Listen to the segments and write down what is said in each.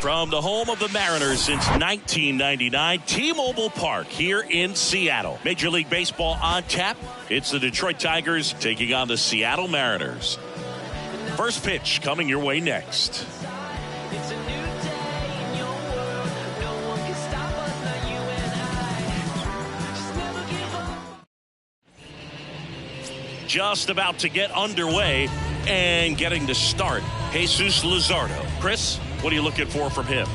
From the home of the Mariners since 1999, T-Mobile Park here in Seattle. Major League Baseball on tap. It's the Detroit Tigers taking on the Seattle Mariners. First pitch coming your way next. Just about to get underway and getting to start. Jesus Luzardo. Chris, what are you looking for from him?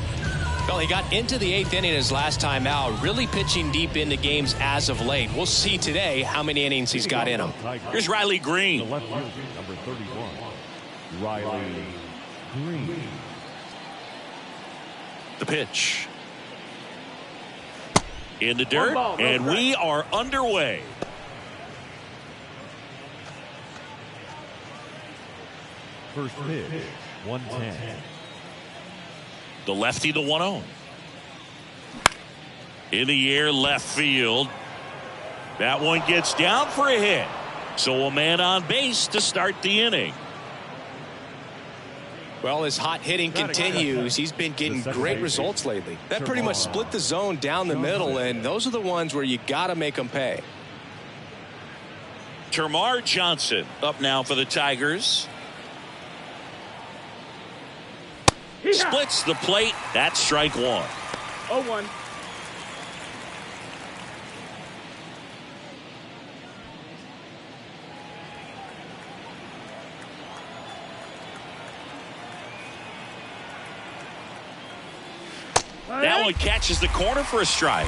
Well, he got into the 8th inning his last time out, really pitching deep into games as of late. We'll see today how many innings he's got in him. Here's Riley Green. The left fielder, number 31, Riley Green. The pitch. In the dirt, and we are underway. First pitch, 110. The lefty, the 1-0. In the air, left field. That one gets down for a hit. So a man on base to start the inning. Well, his hot hitting continues. He's been getting great results lately. That pretty much split the zone down the middle, and those are the ones where you got to make them pay. Termarr Johnson up now for the Tigers. Splits the plate. That's strike one. 0-1. That one catches the corner for a strike.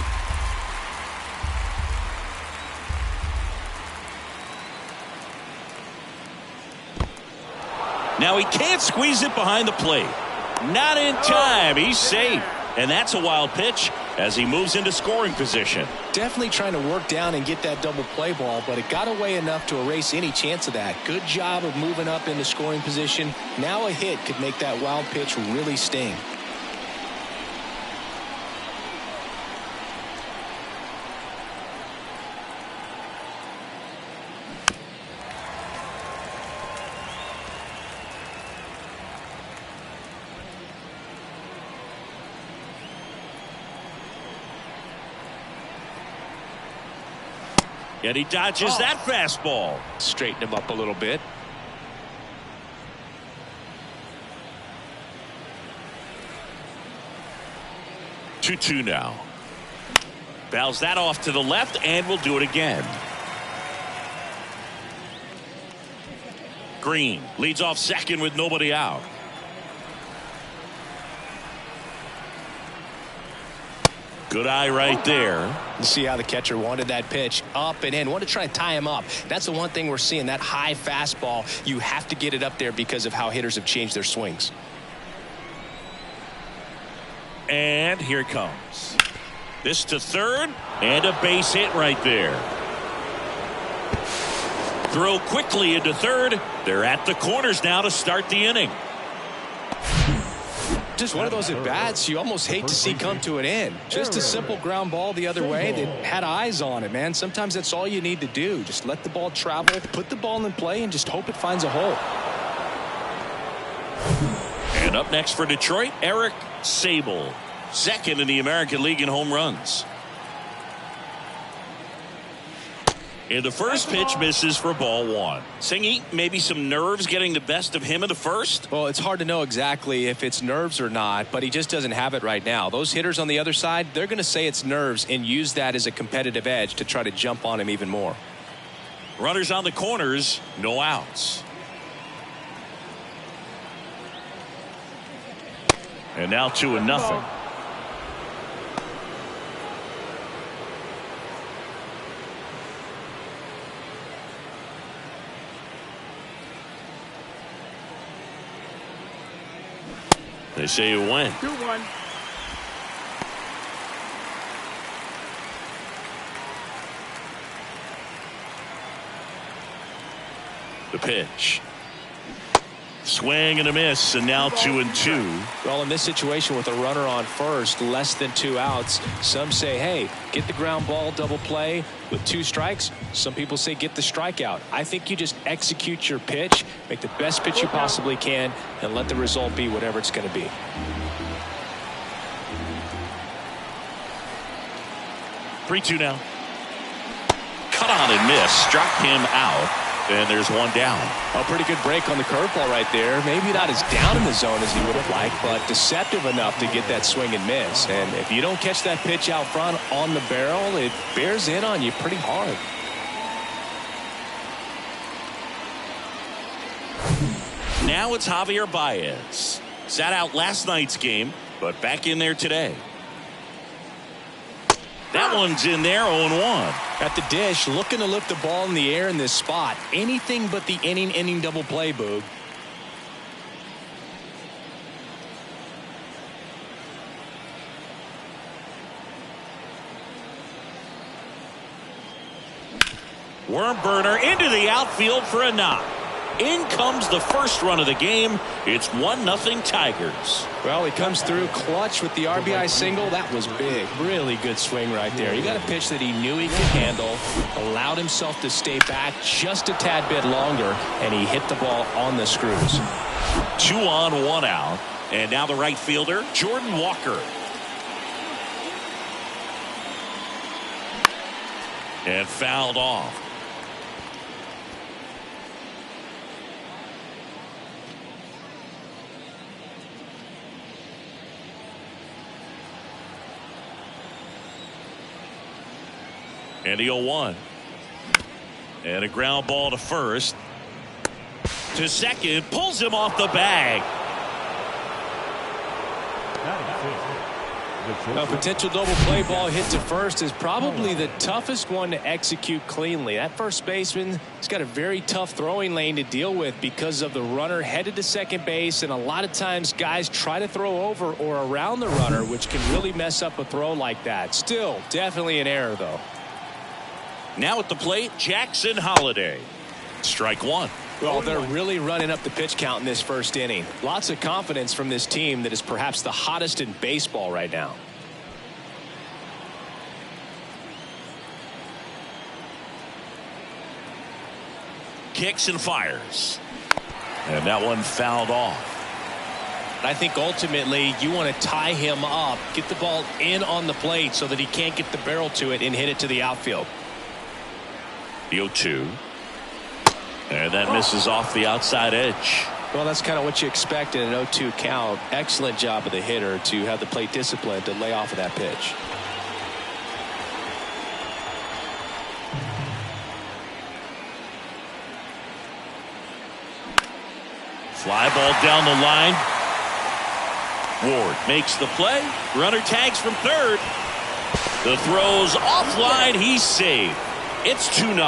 Now he can't squeeze it behind the plate. Not in time. He's safe. And that's a wild pitch as he moves into scoring position. Definitely trying to work down and get that double play ball, but it got away enough to erase any chance of that. Good job of moving up into scoring position. Now a hit could make that wild pitch really sting. And he dodges that fastball. Straighten him up a little bit. Two now. Fouls that off to the left and will do it again. Green leads off second with nobody out. Good eye right there. You see how the catcher wanted that pitch up and in. Wanted to try and tie him up. That's the one thing we're seeing, that high fastball. You have to get it up there because of how hitters have changed their swings. And here it comes. This to third and a base hit right there. Throw quickly into third. They're at the corners now to start the inning. Just one of those at-bats you almost hate to see come to an end. Just a simple ground ball the other way that had eyes on it, man. Sometimes that's all you need to do. Just let the ball travel, put the ball in play, and just hope it finds a hole. And up next for Detroit, Eric Sable. Second in the American League in home runs. And the first pitch misses for ball one. Singy, maybe some nerves getting the best of him in the first? Well, it's hard to know exactly if it's nerves or not, but he just doesn't have it right now. Those hitters on the other side, they're going to say it's nerves and use that as a competitive edge to try to jump on him even more. Runners on the corners, no outs. And now 2-0. They say it went. 2-1. The pitch. Swing and a miss, and now 2-2. Well, in this situation with a runner on first, less than 2 outs, some say, hey, get the ground ball, double play with 2 strikes. Some people say get the strikeout. I think you just execute your pitch, make the best pitch you possibly can, and let the result be whatever it's going to be. Three-two now. Cut on and miss. Struck him out. And there's one down. A pretty good break on the curveball right there. Maybe not as down in the zone as he would have liked, but deceptive enough to get that swing and miss. And if you don't catch that pitch out front on the barrel, it bears in on you pretty hard. Now it's Javier Baez. Sat out last night's game, but back in there today. That one's in there, 0-1. At the dish, looking to lift the ball in the air in this spot. Anything but the inning double play, Boog. Worm burner into the outfield for a knock. In comes the first run of the game. It's 1-0 Tigers. Well, he comes through clutch with the RBI single. That was big. Really good swing right there. He got a pitch that he knew he could handle, allowed himself to stay back just a tad bit longer, and he hit the ball on the screws. 2 on, 1 out. And now the right fielder, Jordan Walker. And fouled off. And the 0-1. And a ground ball to first. To second. Pulls him off the bag. A potential double play ball hit to first is probably the toughest one to execute cleanly. That first baseman has got a very tough throwing lane to deal with because of the runner headed to second base, and a lot of times guys try to throw over or around the runner, which can really mess up a throw like that. Still, definitely an error, though. Now at the plate, Jackson Holliday. Strike one. Well, they're really running up the pitch count in this first inning. Lots of confidence from this team that is perhaps the hottest in baseball right now. Kicks and fires. And that one fouled off. I think ultimately you want to tie him up, get the ball in on the plate so that he can't get the barrel to it and hit it to the outfield. The 0-2. And that misses off the outside edge. Well, that's kind of what you expect in an 0-2 count. Excellent job of the hitter to have the plate discipline to lay off of that pitch. Fly ball down the line. Ward makes the play. Runner tags from third. The throw's offline. He's saved. It's 2-0.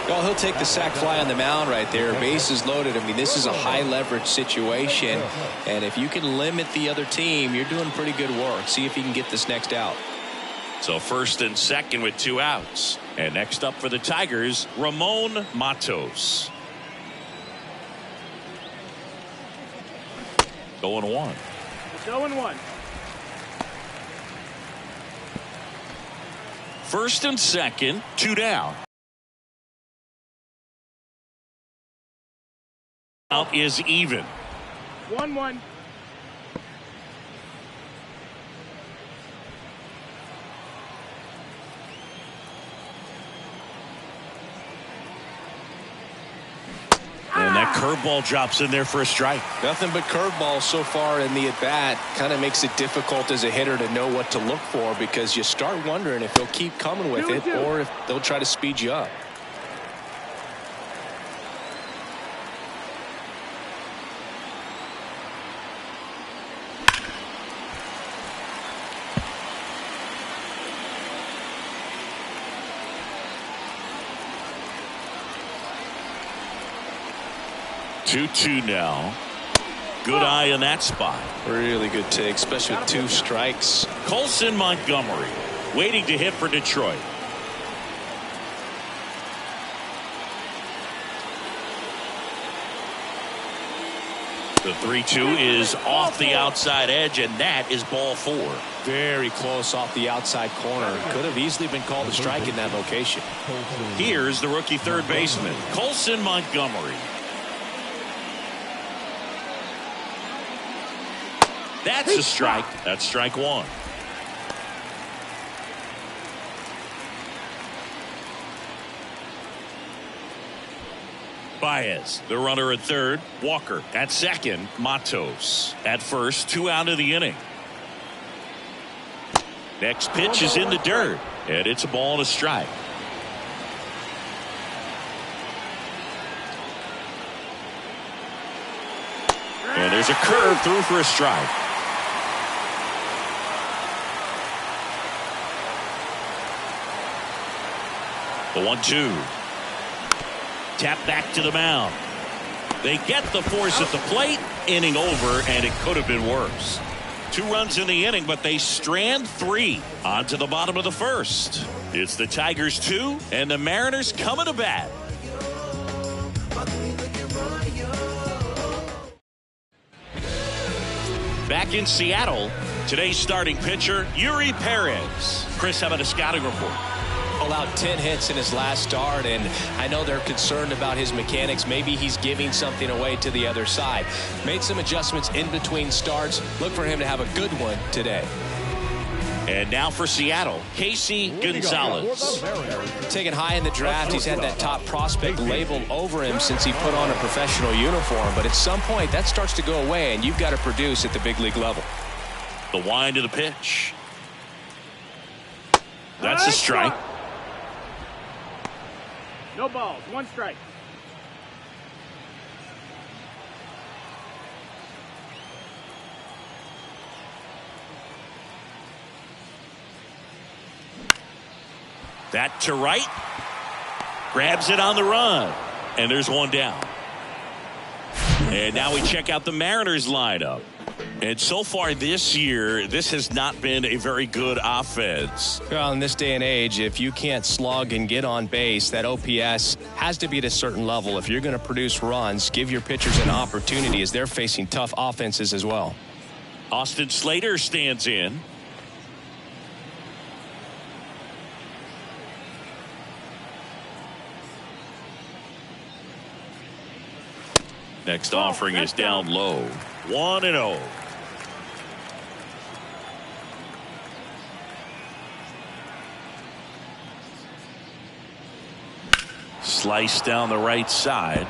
Well, he'll take the sac fly on the mound right there. Bases loaded. I mean, this is a high leverage situation. And if you can limit the other team, you're doing pretty good work. See if you can get this next out. So first and second with 2 outs. And next up for the Tigers, Ramon Matos. 0-1. 0-1. First and second, 2 down. Out is even. 1-1. And that curveball drops in there for a strike. Nothing but curveballs so far in the at-bat. Kind of makes it difficult as a hitter to know what to look for because you start wondering if they'll keep coming with it or if they'll try to speed you up. Two now. Good eye in that spot. Really good take, especially with 2 strikes. Colson Montgomery waiting to hit for Detroit. The 3-2 is off the outside edge, and that is ball 4. Very close off the outside corner. Could have easily been called a strike in that location. Here's the rookie third baseman, Colson Montgomery. That's a strike. That's strike 1. Baez, the runner at third. Walker at second. Matos at first. 2 out of the inning. Next pitch is in the dirt, and it's a ball and a strike. And there's a curve through for a strike. The 1-2. Tap back to the mound. They get the force at the plate. Inning over, and it could have been worse. 2 runs in the inning, but they strand 3 onto the bottom of the first. It's the Tigers 2, and the Mariners coming to bat. Back in Seattle, today's starting pitcher, Year3. Chris, how about a scouting report? Allowed 10 hits in his last start, and I know they're concerned about his mechanics. Maybe he's giving something away to the other side. Made some adjustments in between starts. Look for him to have a good one today. And now for Seattle, Casey Gonzalez. Taken high in the draft, he's had that top prospect labeled over him since he put on a professional uniform. But at some point, that starts to go away, and you've got to produce at the big league level. The wind of the pitch. That's a strike. No balls. 1 strike. That to right. Grabs it on the run. And there's 1 down. And now we check out the Mariners lineup. And so far this year, this has not been a very good offense. Well, in this day and age, if you can't slug and get on base, that OPS has to be at a certain level. If you're going to produce runs, give your pitchers an opportunity as they're facing tough offenses as well. Austin Slater stands in. Next offering is down low. 1-0. Slice down the right side.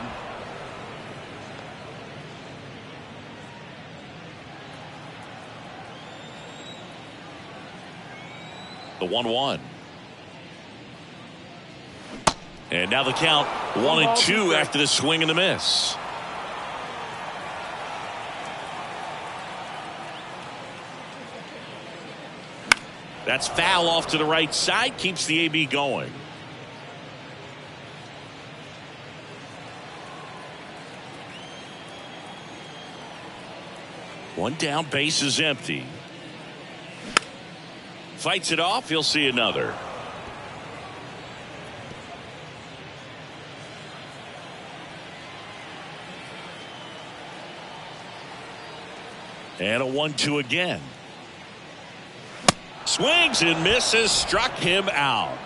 The 1-1. And now the count 1-2 after the swing and the miss. That's foul off to the right side. Keeps the AB going. One down, base is empty. Fights it off. He'll see another. And a 1-2 again. Swings and misses, struck him out.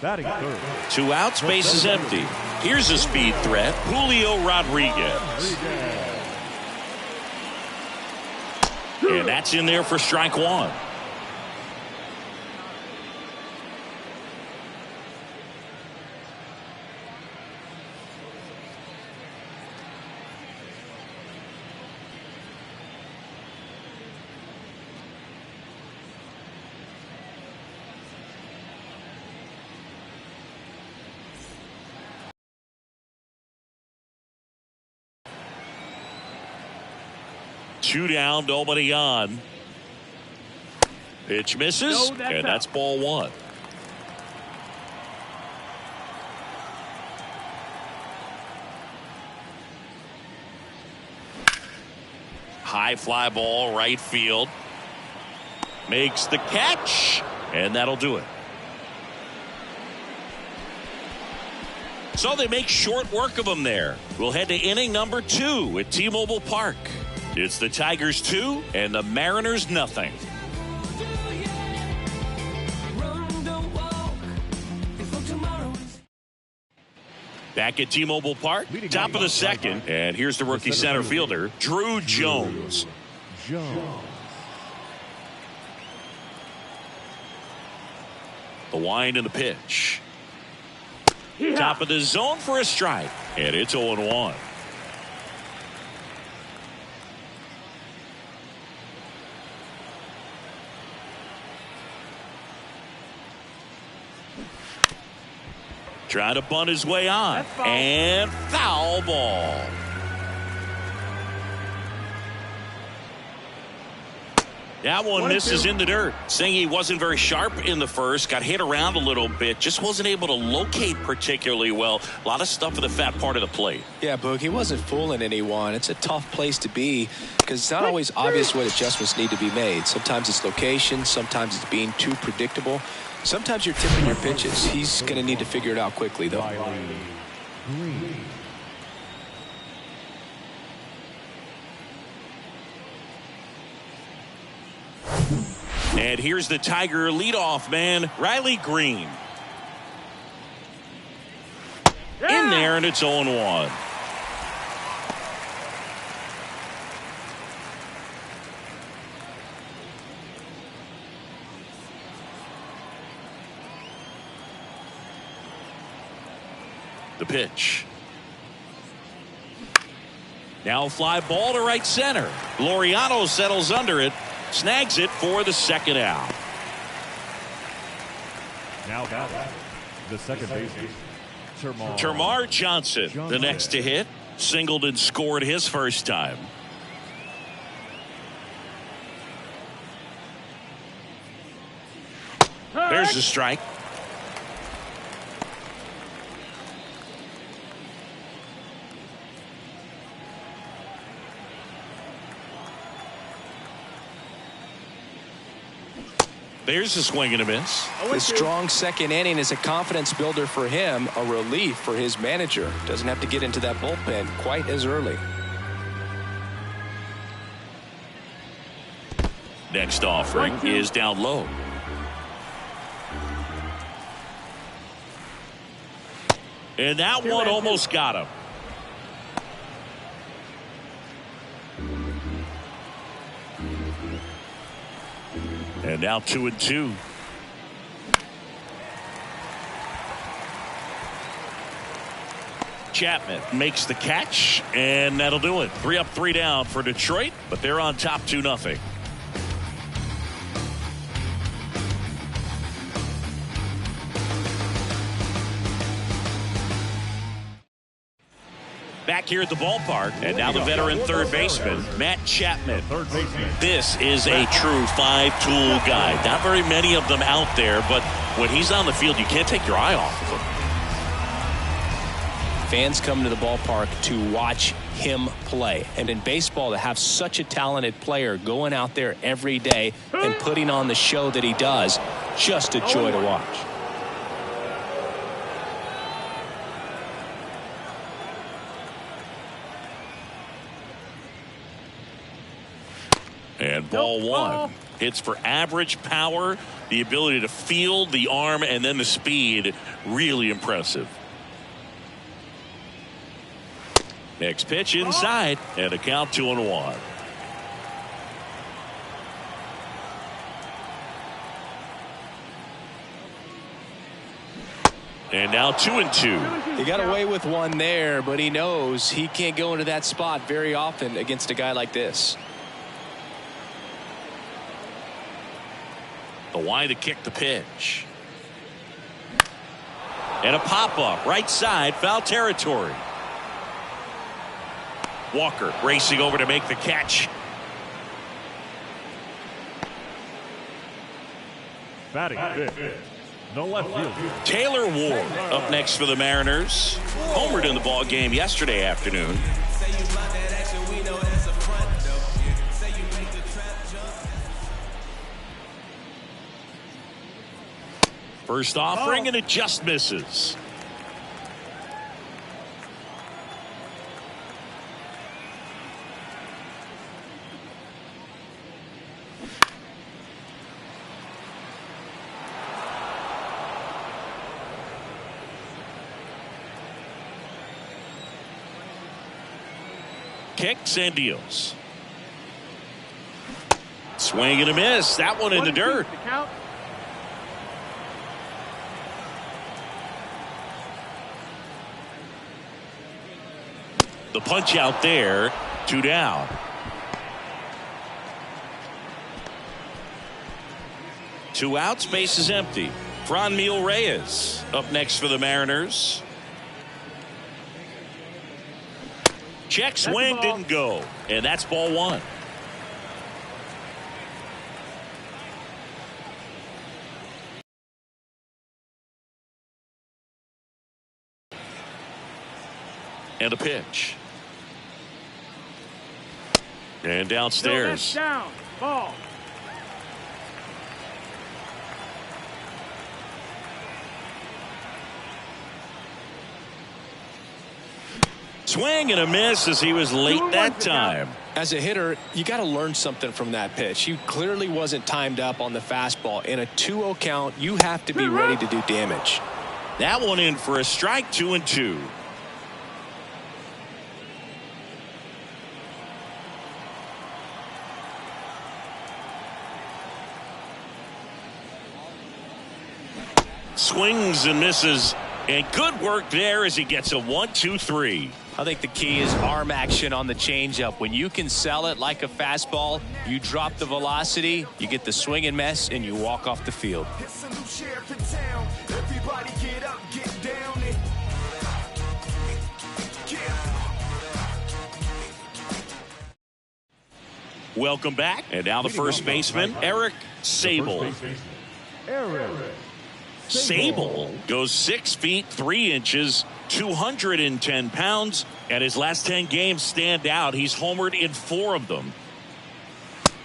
Batting third. 2 outs, base is empty. Here's a speed threat, Julio Rodriguez. And that's in there for strike 1. Two down, nobody on. Pitch misses, and that's ball 1. High fly ball, right field. Makes the catch, and that'll do it. So they make short work of him there. We'll head to inning number 2 at T-Mobile Park. It's the Tigers 2 and the Mariners nothing. Back at T-Mobile Park, top of the second, and here's the rookie center fielder, Drew Jones. The wind and the pitch. Top of the zone for a strike, and it's 0-1. Trying to bunt his way on, and foul ball. That one misses in the dirt. Saying he wasn't very sharp in the first, got hit around a little bit, just wasn't able to locate particularly well. A lot of stuff at the fat part of the plate. Yeah, Boog, he wasn't fooling anyone. It's a tough place to be because it's not always obvious what adjustments need to be made. Sometimes it's location, sometimes it's being too predictable. Sometimes you're tipping your pitches. He's going to need to figure it out quickly, though. And here's the Tiger leadoff man, Riley Green. In there, and it's 0-1. The pitch. Now a fly ball to right center. Laureano settles under it. Snags it for the second out. Now the second baseman, Termarr Johnson, the next to hit. Singled and scored his first time. There's the strike. There's a swing and a miss. The strong second inning is a confidence builder for him, a relief for his manager. Doesn't have to get into that bullpen quite as early. Next offering is down low. And that one almost got him. And now 2-2. Chapman makes the catch, and that'll do it. 3 up, 3 down for Detroit, but they're on top 2-0. Back here at the ballpark, and now the veteran third baseman, Matt Chapman. This is a true 5-tool guy. Not very many of them out there, but when he's on the field, you can't take your eye off of him. Fans come to the ballpark to watch him play. And in baseball, to have such a talented player going out there every day and putting on the show that he does, just a joy to watch. And ball one. Hits for average power, the ability to field, the arm, and then the speed. Really impressive. Next pitch inside, and a count 2-1. And now 2-2. He got away with one there, but he knows he can't go into that spot very often against a guy like this. The wide to kick the pitch. And a pop-up right side, foul territory. Walker racing over to make the catch. batting fifth, the left fielder, Taylor Ward up next for the Mariners. Homered in the ball game yesterday afternoon. First offering, and it just misses. kicks and deals. Swing and a miss. That one in the dirt. The punch out there. 2 down. Two outs, base is empty. Franmil Reyes up next for the Mariners. Check swing, didn't go. And that's ball 1. And a pitch. And downstairs. Down. Ball. Swing and a miss as he was late that time. As a hitter, you got to learn something from that pitch. He clearly wasn't timed up on the fastball. In a 2-0 count, you have to be ready to do damage. That one in for a strike. 2-2. Swings and misses, and good work there as he gets a 1-2-3. I think the key is arm action on the changeup. When you can sell it like a fastball, you drop the velocity, you get the swing and miss, and you walk off the field. Welcome back, and now the first baseman, Eric Sable. Sable goes 6 feet 3 inches, 210 pounds, and his last 10 games stand out. He's homered in 4 of them.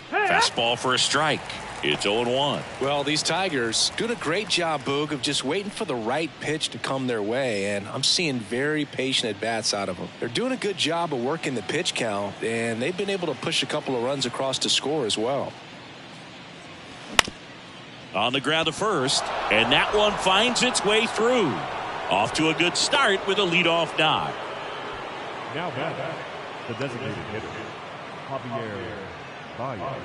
Fastball for a strike. It's 0-1. Well, these Tigers doing a great job, Boog, of just waiting for the right pitch to come their way, and I'm seeing very patient at-bats out of them. They're doing a good job of working the pitch count, and they've been able to push a couple of runs across to score as well. On the ground to first, and that one finds its way through. Off to a good start with a leadoff knock. Now back, the designated hitter, Javier Baez.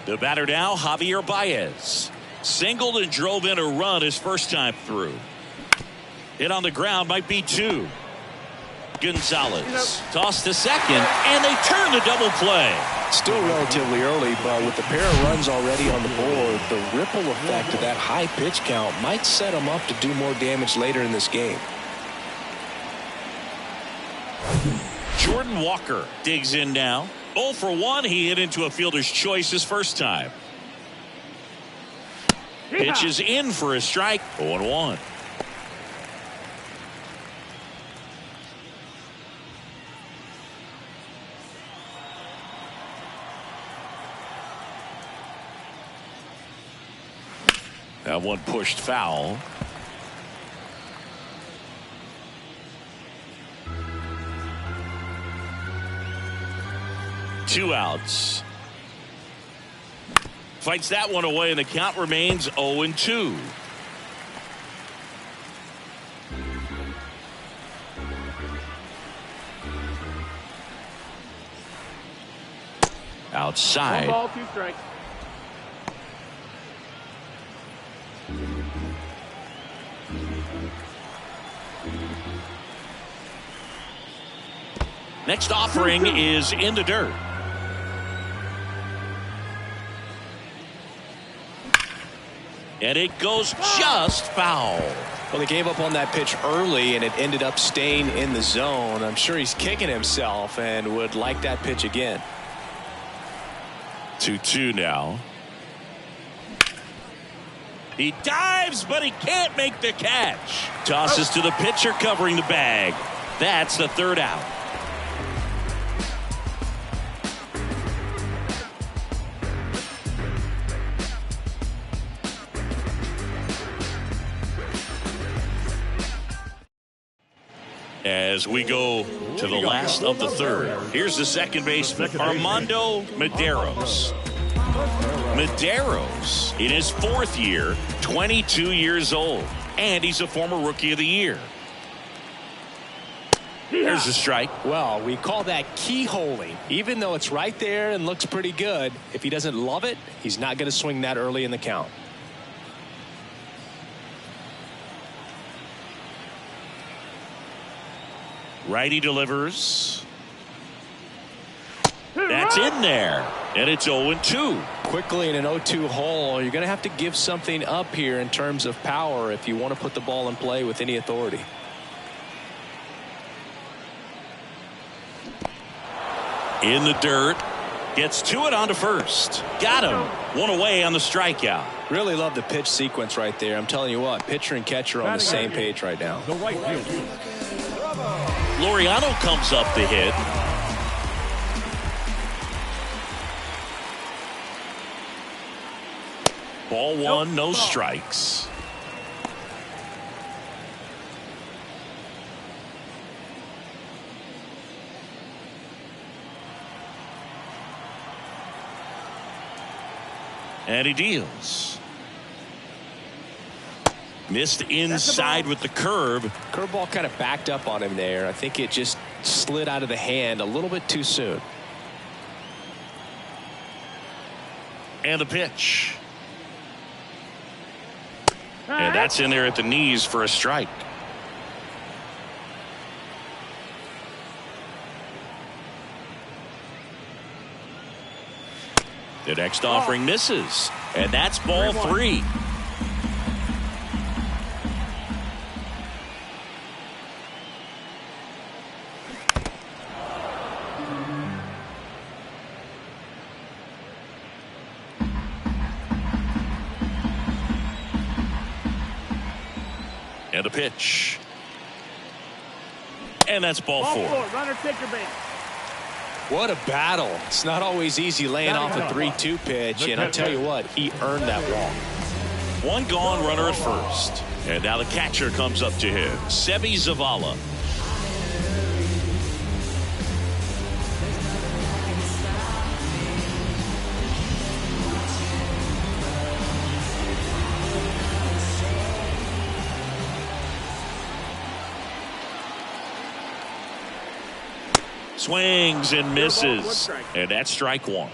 The batter now, Javier Baez. Singled and drove in a run his first time through. Hit on the ground, might be 2. Gonzalez tossed to second, and they turn the double play. Still relatively early, but with the pair of runs already on the board, the ripple effect of that high pitch count might set them up to do more damage later in this game. Jordan Walker digs in now. 0 for 1. He hit into a fielder's choice his first time. Pitch is in for a strike. 0-1. That one pushed foul. Two outs. Fights that one away, and the count remains 0-2. Outside. 1 ball, 2 strikes. Next offering is in the dirt. And it goes just foul. Well, they gave up on that pitch early, and it ended up staying in the zone. I'm sure he's kicking himself and would like that pitch again. 2-2 now. He dives, but he can't make the catch. Tosses to the pitcher covering the bag. That's the 3rd out. As we go to the last of the 3rd, here's the second baseman, Armando Medeiros. Medeiros, in his 4th year, 22 years old. And he's a former Rookie of the Year. There's a strike. Well, we call that keyholing. Even though it's right there and looks pretty good, if he doesn't love it, he's not going to swing that early in the count. Righty delivers. That's in there. And it's 0-2. Quickly in an 0-2 hole, you're going to have to give something up here in terms of power if you want to put the ball in play with any authority. In the dirt. Gets to it onto first. Got him. One away on the strikeout. Really love the pitch sequence right there. I'm telling you what, pitcher and catcher are on the same page right now. The right field. Laureano comes up to hit. Ball one, no strikes. And he deals. Missed inside with the curve. Curveball kind of backed up on him there. I think it just slid out of the hand a little bit too soon. And the pitch. And that's in there at the knees for a strike. The next offering misses. And that's ball 3. And a pitch. And that's ball 4. Runner, take your base. What a battle. It's not always easy laying off a 3-2 pitch, and I tell you what, he earned that walk. One gone, runner at first. And now the catcher comes up to him, Sebi Zavala. Swings and misses. And that's strike 1.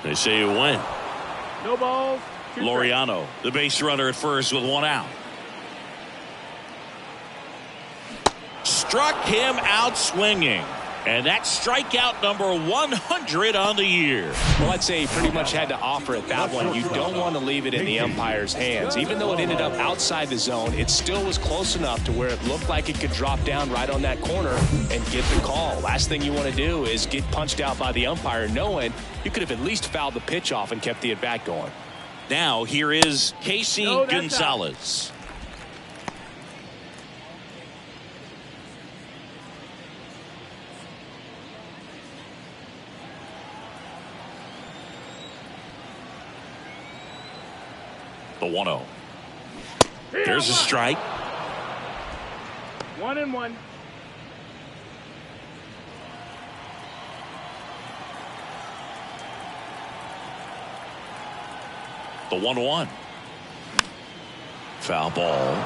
They say you win. No balls. Laureano, the base runner at first with 1 out. Struck him out swinging. And that's strikeout number 100 on the year. Well, I'd say he pretty much had to offer at that one. You don't want to leave it in the umpire's hands. Even though it ended up outside the zone, it still was close enough to where it looked like it could drop down right on that corner and get the call. Last thing you want to do is get punched out by the umpire knowing you could have at least fouled the pitch off and kept the at-bat going. Now here is Casey Gonzalez. The 1-0. There's a strike. 1-1. The 1-1. Foul ball.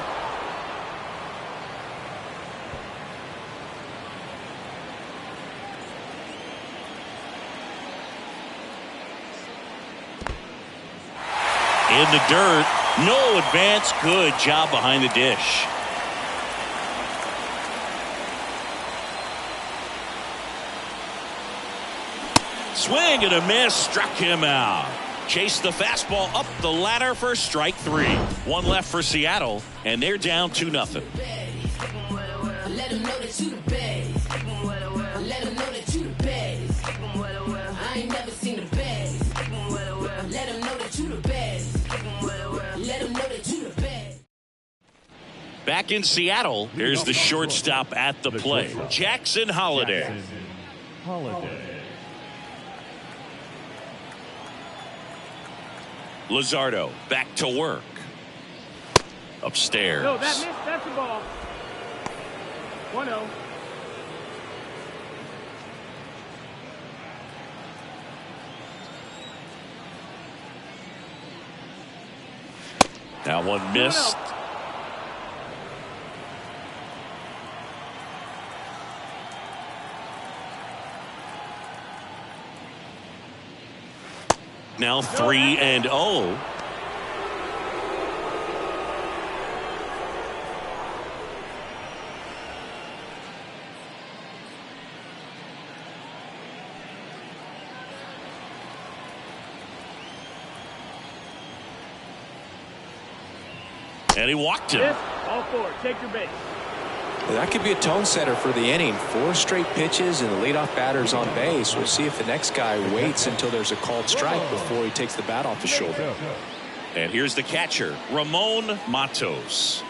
In the dirt. No advance. Good job behind the dish. Swing and a miss. Struck him out. Chased the fastball up the ladder for strike 3. 1 left for Seattle, and they're down 2-0. Back in Seattle, here's the shortstop at the plate, Jackson Holliday. Luzardo back to work. Upstairs. No, that missed. That's the ball. 1-0. That one missed. Now 3-0. And he walked him. All four. Take your base. That could be a tone setter for the inning. 4 straight pitches and the leadoff batter's on base. We'll see if the next guy waits until there's a called strike before he takes the bat off his shoulder. And here's the catcher, Ramon Matos.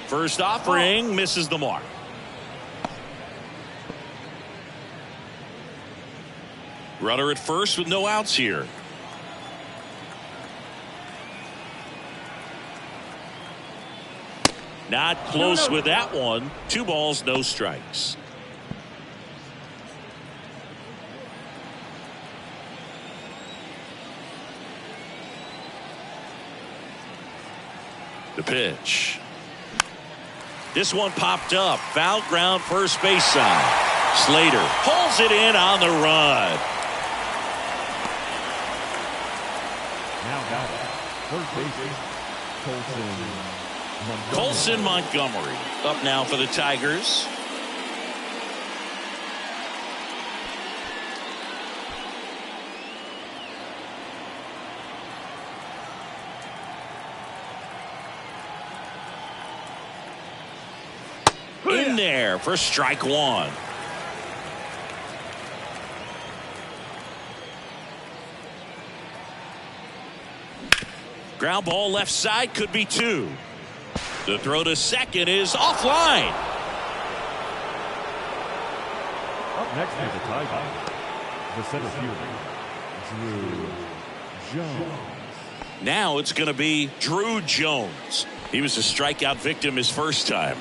First offering misses the mark. Runner at first with no outs here. Not close with that one. 2 balls, no strikes. The pitch. This one popped up. Foul ground first base side. Slater pulls it in on the run. Now batting, third baseman, Colson Montgomery up now for the Tigers. In there for strike 1. Ground ball left side, could be 2. The throw to second is offline. Up next for the Tigers, the center fielder, Drew Jones. Now it's going to be Drew Jones. He was a strikeout victim his first time.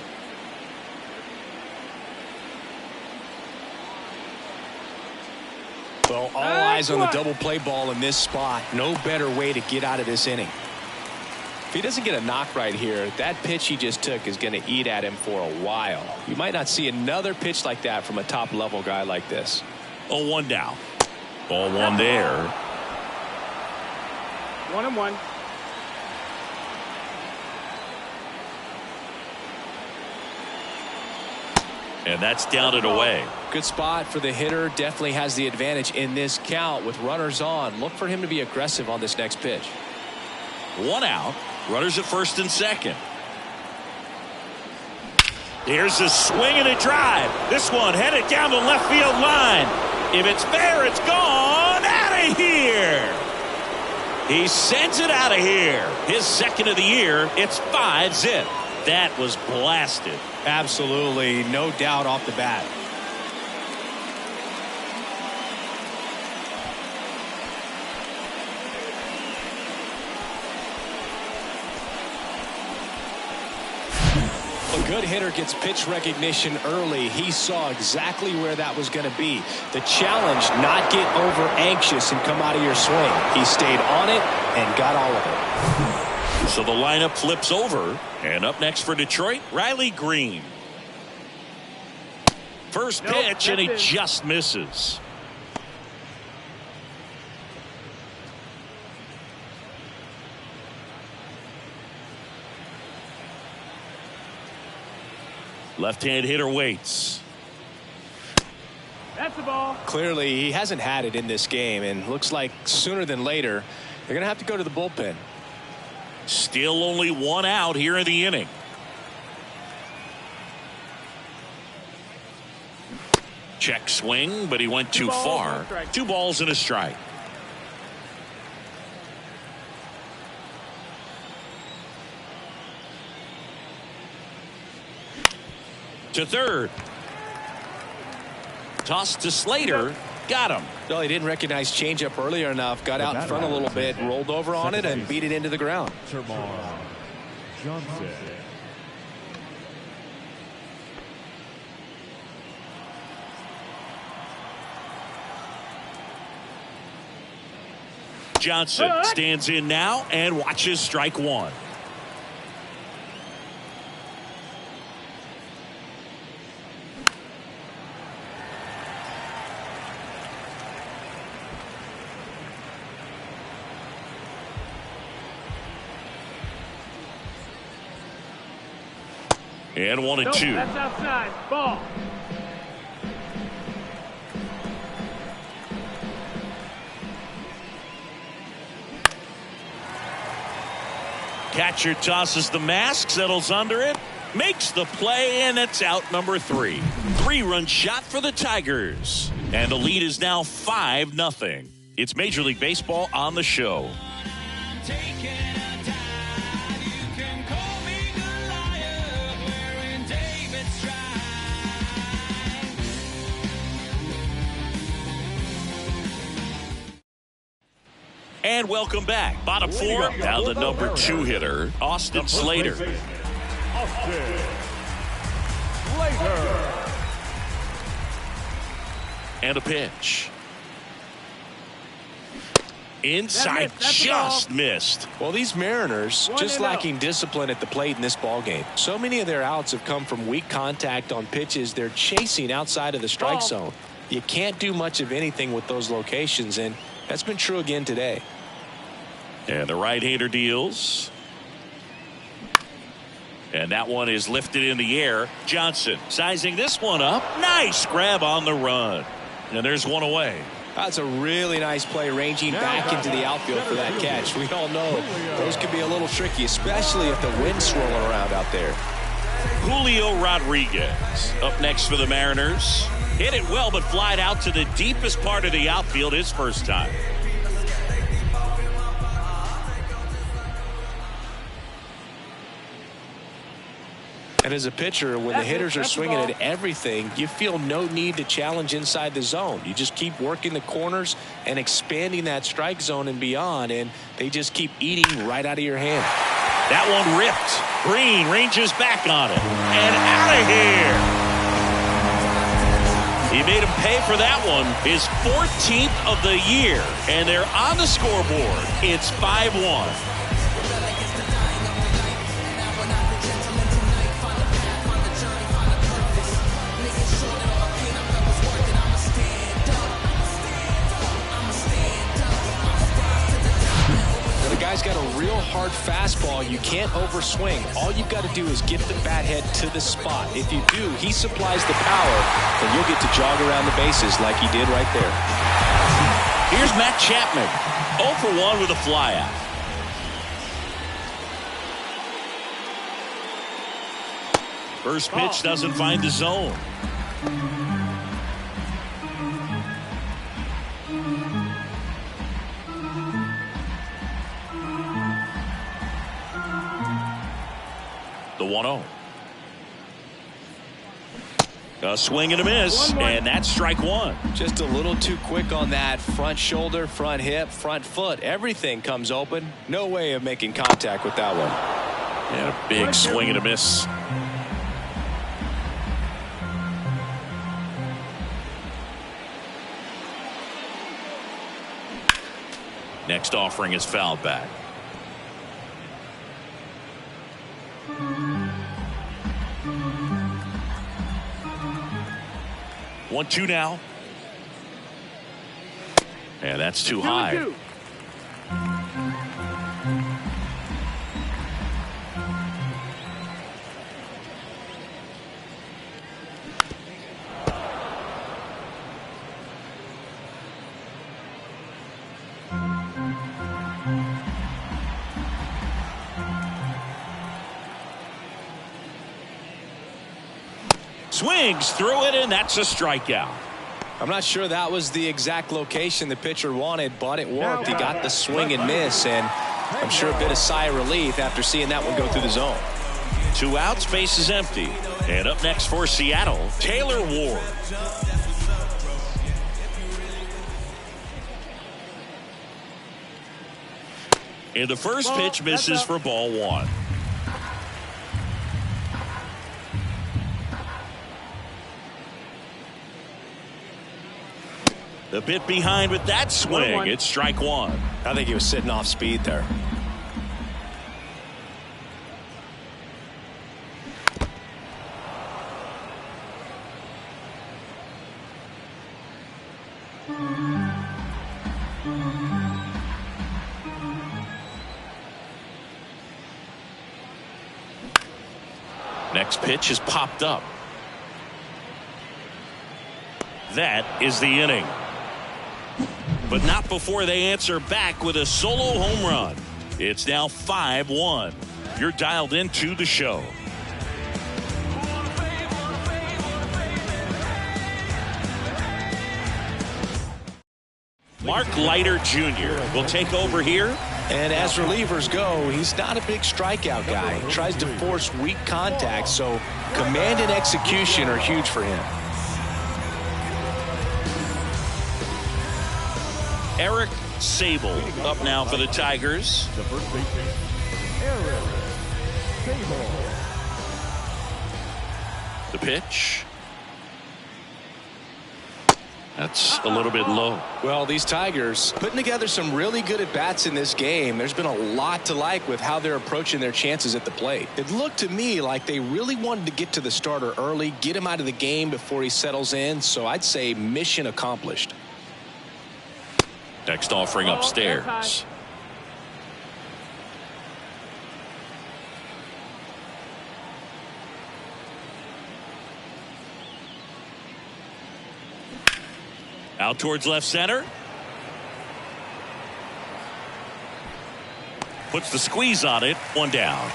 Well, all eyes on the double play ball in this spot. No better way to get out of this inning. If he doesn't get a knock right here, that pitch he just took is going to eat at him for a while. You might not see another pitch like that from a top level guy like this. 0-1 down. Ball 1 there. 1-1. And that's down and away. Good spot for the hitter. Definitely has the advantage in this count with runners on. Look for him to be aggressive on this next pitch. 1 out. Runners at first and second. Here's a swing and a drive. This one headed down the left field line. If it's fair, it's gone out of here. He sends it out of here. His second of the year. It's 5-zip. That was blasted. Absolutely, no doubt off the bat. A good hitter gets pitch recognition early. He saw exactly where that was going to be. The challenge, not get over anxious and come out of your swing. He stayed on it and got all of it. So the lineup flips over. And up next for Detroit, Riley Green. First pitch, and he just misses. Left-hand hitter waits. That's the ball. Clearly, he hasn't had it in this game, and looks like sooner than later, they're going to have to go to the bullpen. Still only 1 out here in the inning. Check swing, but he went too far. 2 balls and a strike. To third. Toss to Slater. Got him. Well, he didn't recognize changeup earlier enough. Got out in front a little bit, rolled over on it, and beat it into the ground. Termarr Johnson. Johnson stands in now and watches strike one. And 1-2. That's outside. Ball. Catcher tosses the mask, settles under it, makes the play, and it's out number 3. 3-run shot for the Tigers. And the lead is now 5-0. It's Major League Baseball on the show. And welcome back. Bottom 4, now the number 2 hitter, Austin Slater. Austin Slater. And a pitch. Inside, just missed. Well, these Mariners just lacking discipline at the plate in this ball game. So many of their outs have come from weak contact on pitches they're chasing outside of the strike zone. You can't do much of anything with those locations, and that's been true again today. And the right-hander deals. And that one is lifted in the air. Johnson sizing this one up. Nice grab on the run. And there's one away. That's a really nice play, ranging back into the outfield for that catch. We all know those could be a little tricky, especially if the wind's swirling around out there. Julio Rodriguez up next for the Mariners. Hit it well, but flied out to the deepest part of the outfield his first time. And as a pitcher, when the hitters are swinging at everything, you feel no need to challenge inside the zone. You just keep working the corners and expanding that strike zone and beyond, and they just keep eating right out of your hand. That one ripped. Green ranges back on it. And out of here. He made him pay for that one. His 14th of the year. And they're on the scoreboard. It's 5-1. Guy's got a real hard fastball. You can't overswing. All you've got to do is get the bat head to the spot. If you do, he supplies the power, and you'll get to jog around the bases like he did right there. Here's Matt Chapman, 0 for 1 with a flyout. First pitch doesn't find the zone. The 1-0. A swing and a miss, and that's strike one. Just a little too quick on that. Front shoulder, front hip, front foot. Everything comes open. No way of making contact with that one. And a big swing and a miss. Next offering is fouled back. 1-2 now. And that's too high. Swings through it, and that's a strikeout. I'm not sure that was the exact location the pitcher wanted, but it worked. He got the swing and miss, and I'm sure a bit of sigh of relief after seeing that one go through the zone. 2 outs, base is empty. And up next for Seattle, Taylor Ward. And the first pitch misses for ball 1. A bit behind with that swing. 1-1. It's strike one. I think he was sitting off speed there. Next pitch is popped up. That is the inning. But not before they answer back with a solo home run. It's now 5-1. You're dialed into the show. Mark Leiter Jr. will take over here. And as relievers go, he's not a big strikeout guy. He tries to force weak contact, so command and execution are huge for him. Eric Sable up now for the Tigers. The first baseman, Eric Sable. The pitch. That's a little bit low. Well, these Tigers putting together some really good at-bats in this game. There's been a lot to like with how they're approaching their chances at the plate. It looked to me like they really wanted to get to the starter early, get him out of the game before he settles in. So I'd say mission accomplished. Next offering upstairs. Out towards left center. Puts the squeeze on it. One down.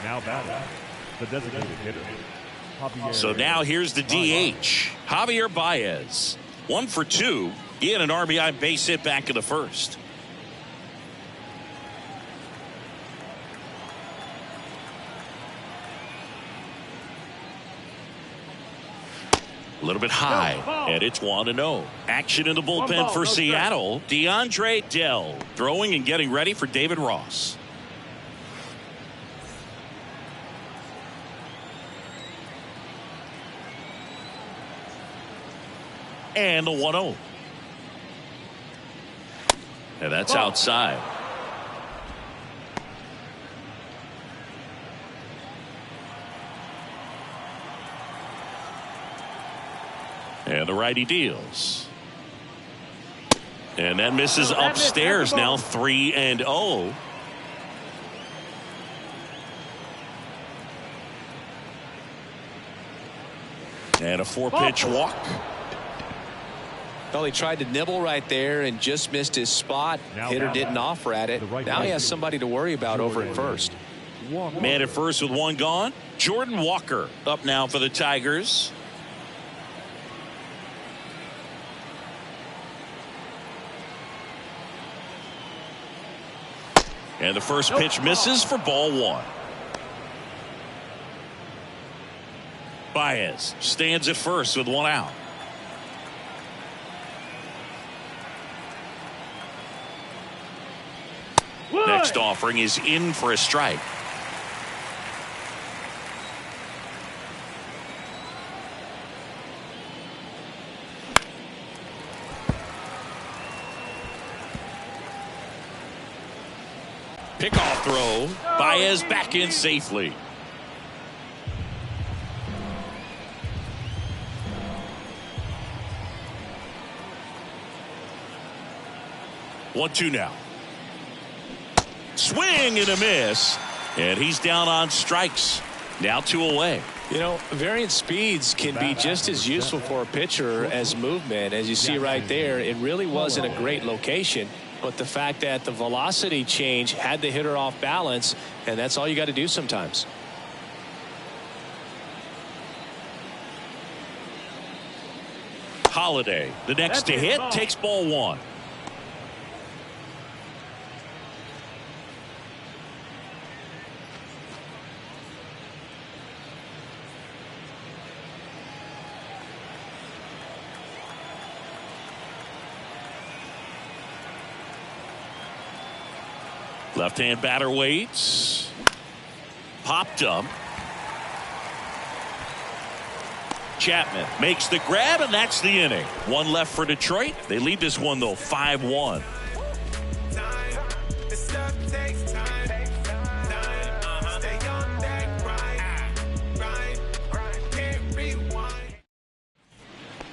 Now batting, the designated hitter. Javier So now here's the DH, Javier Baez. 1 for 2. He had an RBI base hit back in the first. A little bit high, and it's 1-0. Action in the bullpen for Seattle. DeAndre Dell throwing and getting ready for David Ross. And the 1-0. And that's outside. And the righty deals. And that misses upstairs. Now 3-0. And a 4-pitch walk. Well, he tried to nibble right there and just missed his spot. Hitter didn't offer at it. Now he has somebody to worry about over at first. Man at first with one gone. Jordan Walker up now for the Tigers. And the first pitch misses for ball one. Baez stands at first with one out. Next offering is in for a strike. Pickoff throw. Baez back in safely. One, two now. Swing and a miss. And he's down on strikes. Now 2 away. You know, variant speeds can be just as useful for a pitcher as movement. As you see right there, it really wasn't a great location. But the fact that the velocity change had the hitter off balance, and that's all you got to do sometimes. Holiday, the next to hit, takes ball one. Left-hand batter waits. Popped up. Chapman makes the grab, and that's the inning. One left for Detroit. They lead this one, though, 5-1.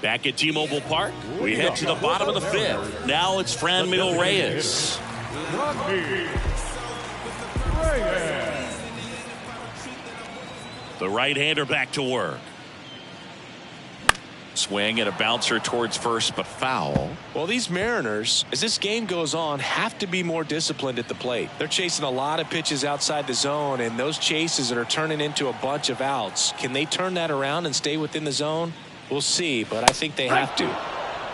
Back at T-Mobile Park, we head to the bottom of the fifth. Now it's Franmil Reyes. The right-hander back to work. Swing and a bouncer towards first, but foul. Well, these Mariners, as this game goes on, have to be more disciplined at the plate. They're chasing a lot of pitches outside the zone, and those chases are turning into a bunch of outs. Can they turn that around and stay within the zone? We'll see, but I think they have to.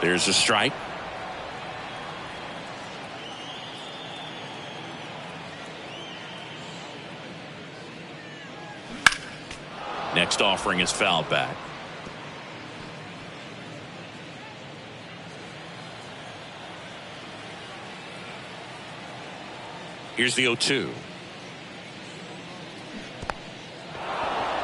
There's a strike. Next offering is fouled back. Here's the 0-2.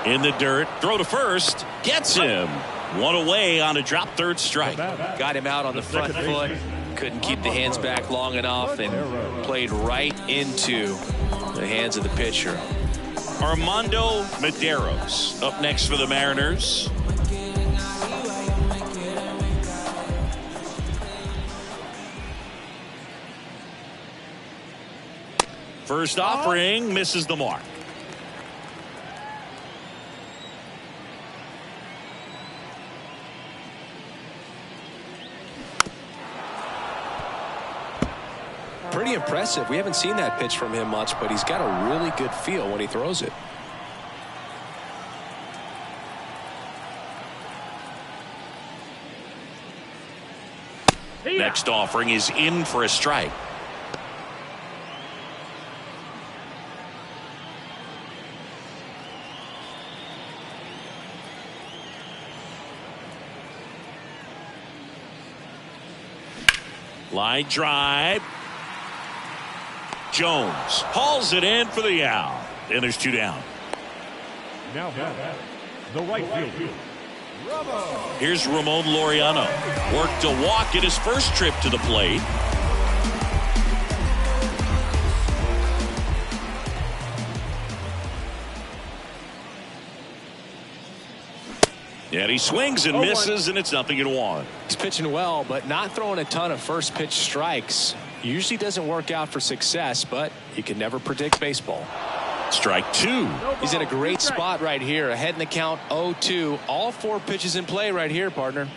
In the dirt, throw to first, gets him. One away on a drop third strike. Got him out on the front foot. Couldn't keep the hands back long enough and played right into the hands of the pitcher. Armando Medeiros up next for the Mariners. First offering misses the mark. Pretty impressive. We haven't seen that pitch from him much, but he's got a really good feel when he throws it. Next offering is in for a strike. Line drive. Jones hauls it in for the out. And there's two down. Now the right fielder. Here's Ramon Laureano. Worked a walk at his first trip to the plate. And he swings and misses, and it's 0-1. He's pitching well, but not throwing a ton of first pitch strikes. Usually doesn't work out for success, but you can never predict baseball. Strike two. He's in a great spot right here. Ahead in the count 0-2. All four pitches in play right here, partner.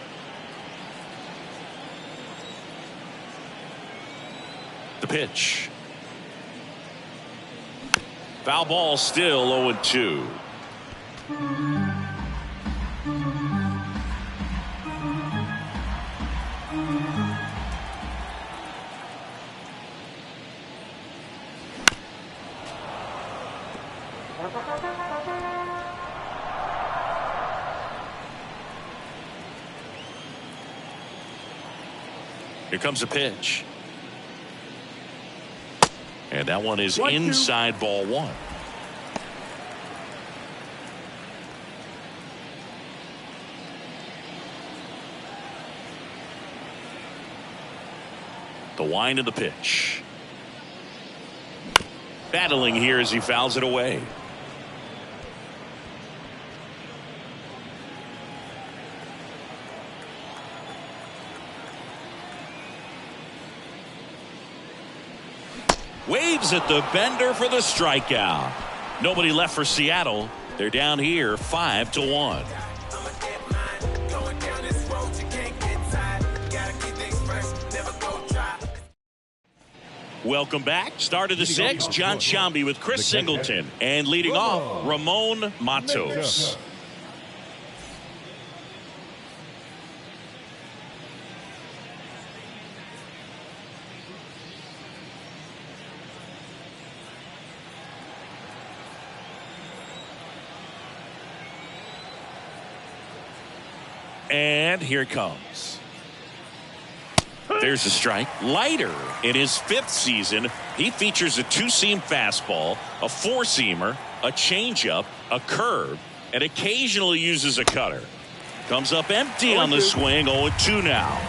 The pitch. Foul ball, still 0-2. Here comes a pitch. And that one is inside ball one. The wind of the pitch. Battling here as he fouls it away. Waves at the bender for the strikeout. Nobody left for Seattle. They're down here 5-1. Welcome back. Start of the sixth. John Shambi with Chris Singleton. And leading off, Ramon Matos. And here it comes. There's a strike. Leiter in his fifth season. He features a two-seam fastball, a four-seamer, a changeup, a curve, and occasionally uses a cutter. Comes up empty on the swing. 0-2 now.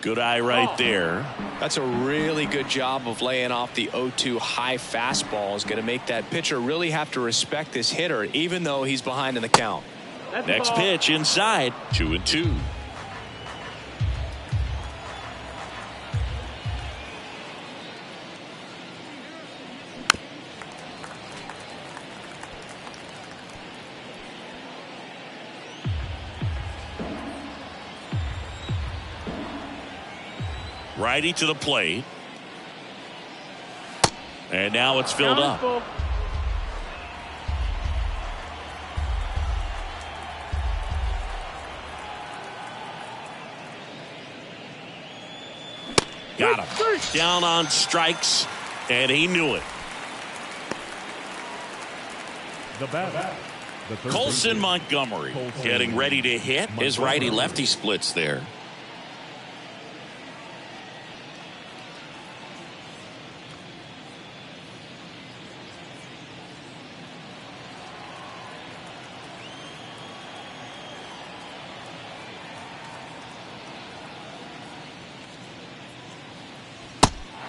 Good eye right there. That's a really good job of laying off the 0-2 high fastball. Is going to make that pitcher really have to respect this hitter, even though he's behind in the count. Next pitch inside. 2-2. Righty to the plate. And now it's filled up. Got him. Down on strikes, and he knew it. The batter. Colson Montgomery getting ready to hit. His righty-lefty splits there.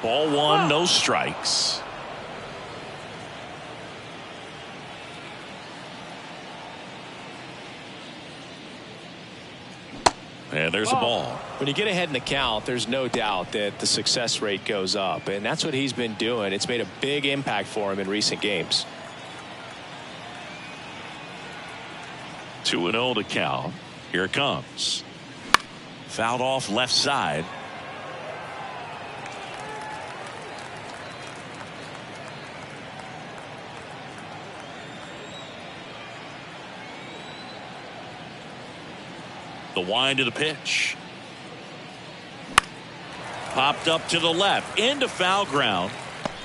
Ball one, no strikes. And there's a ball. When you get ahead in the count, there's no doubt that the success rate goes up, and that's what he's been doing. It's made a big impact for him in recent games. 2-0 to count. Here it comes. Fouled off left side. The wind of the pitch. Popped up to the left into foul ground,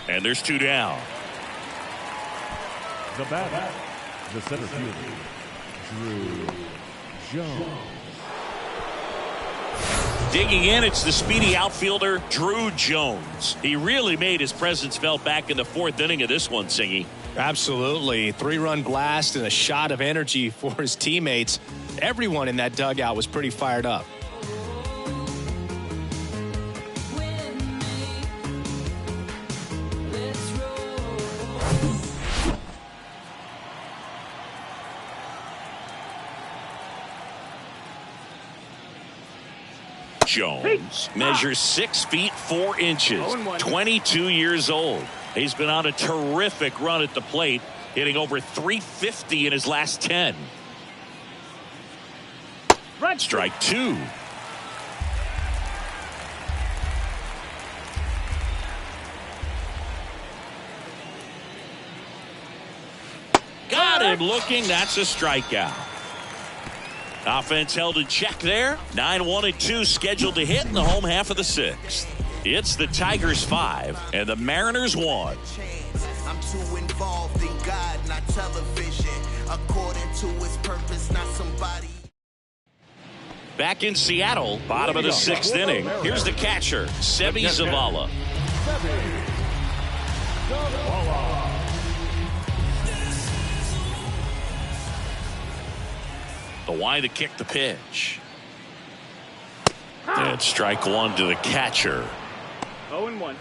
and there's 2 down. The batter. The center fielder, Drew Jones. Digging in, it's the speedy outfielder Drew Jones. He really made his presence felt back in the 4th inning of this one, Singy. Absolutely. 3-run blast and a shot of energy for his teammates. Everyone in that dugout was pretty fired up. Jones measures 6 feet 4 inches, 22 years old. He's been on a terrific run at the plate, hitting over 350 in his last 10. Strike 2. Got him looking. That's a strikeout. Offense held in check there. 9-1-2 scheduled to hit in the home half of the 6th. It's the Tigers 5 and the Mariners 1. I'm too involved in God, not television. According to his purpose, not somebody. Back in Seattle, bottom of the 6th inning. Here's the catcher, Seby Zavala. The wind to kick the pitch. And strike 1 to the catcher. 0-1.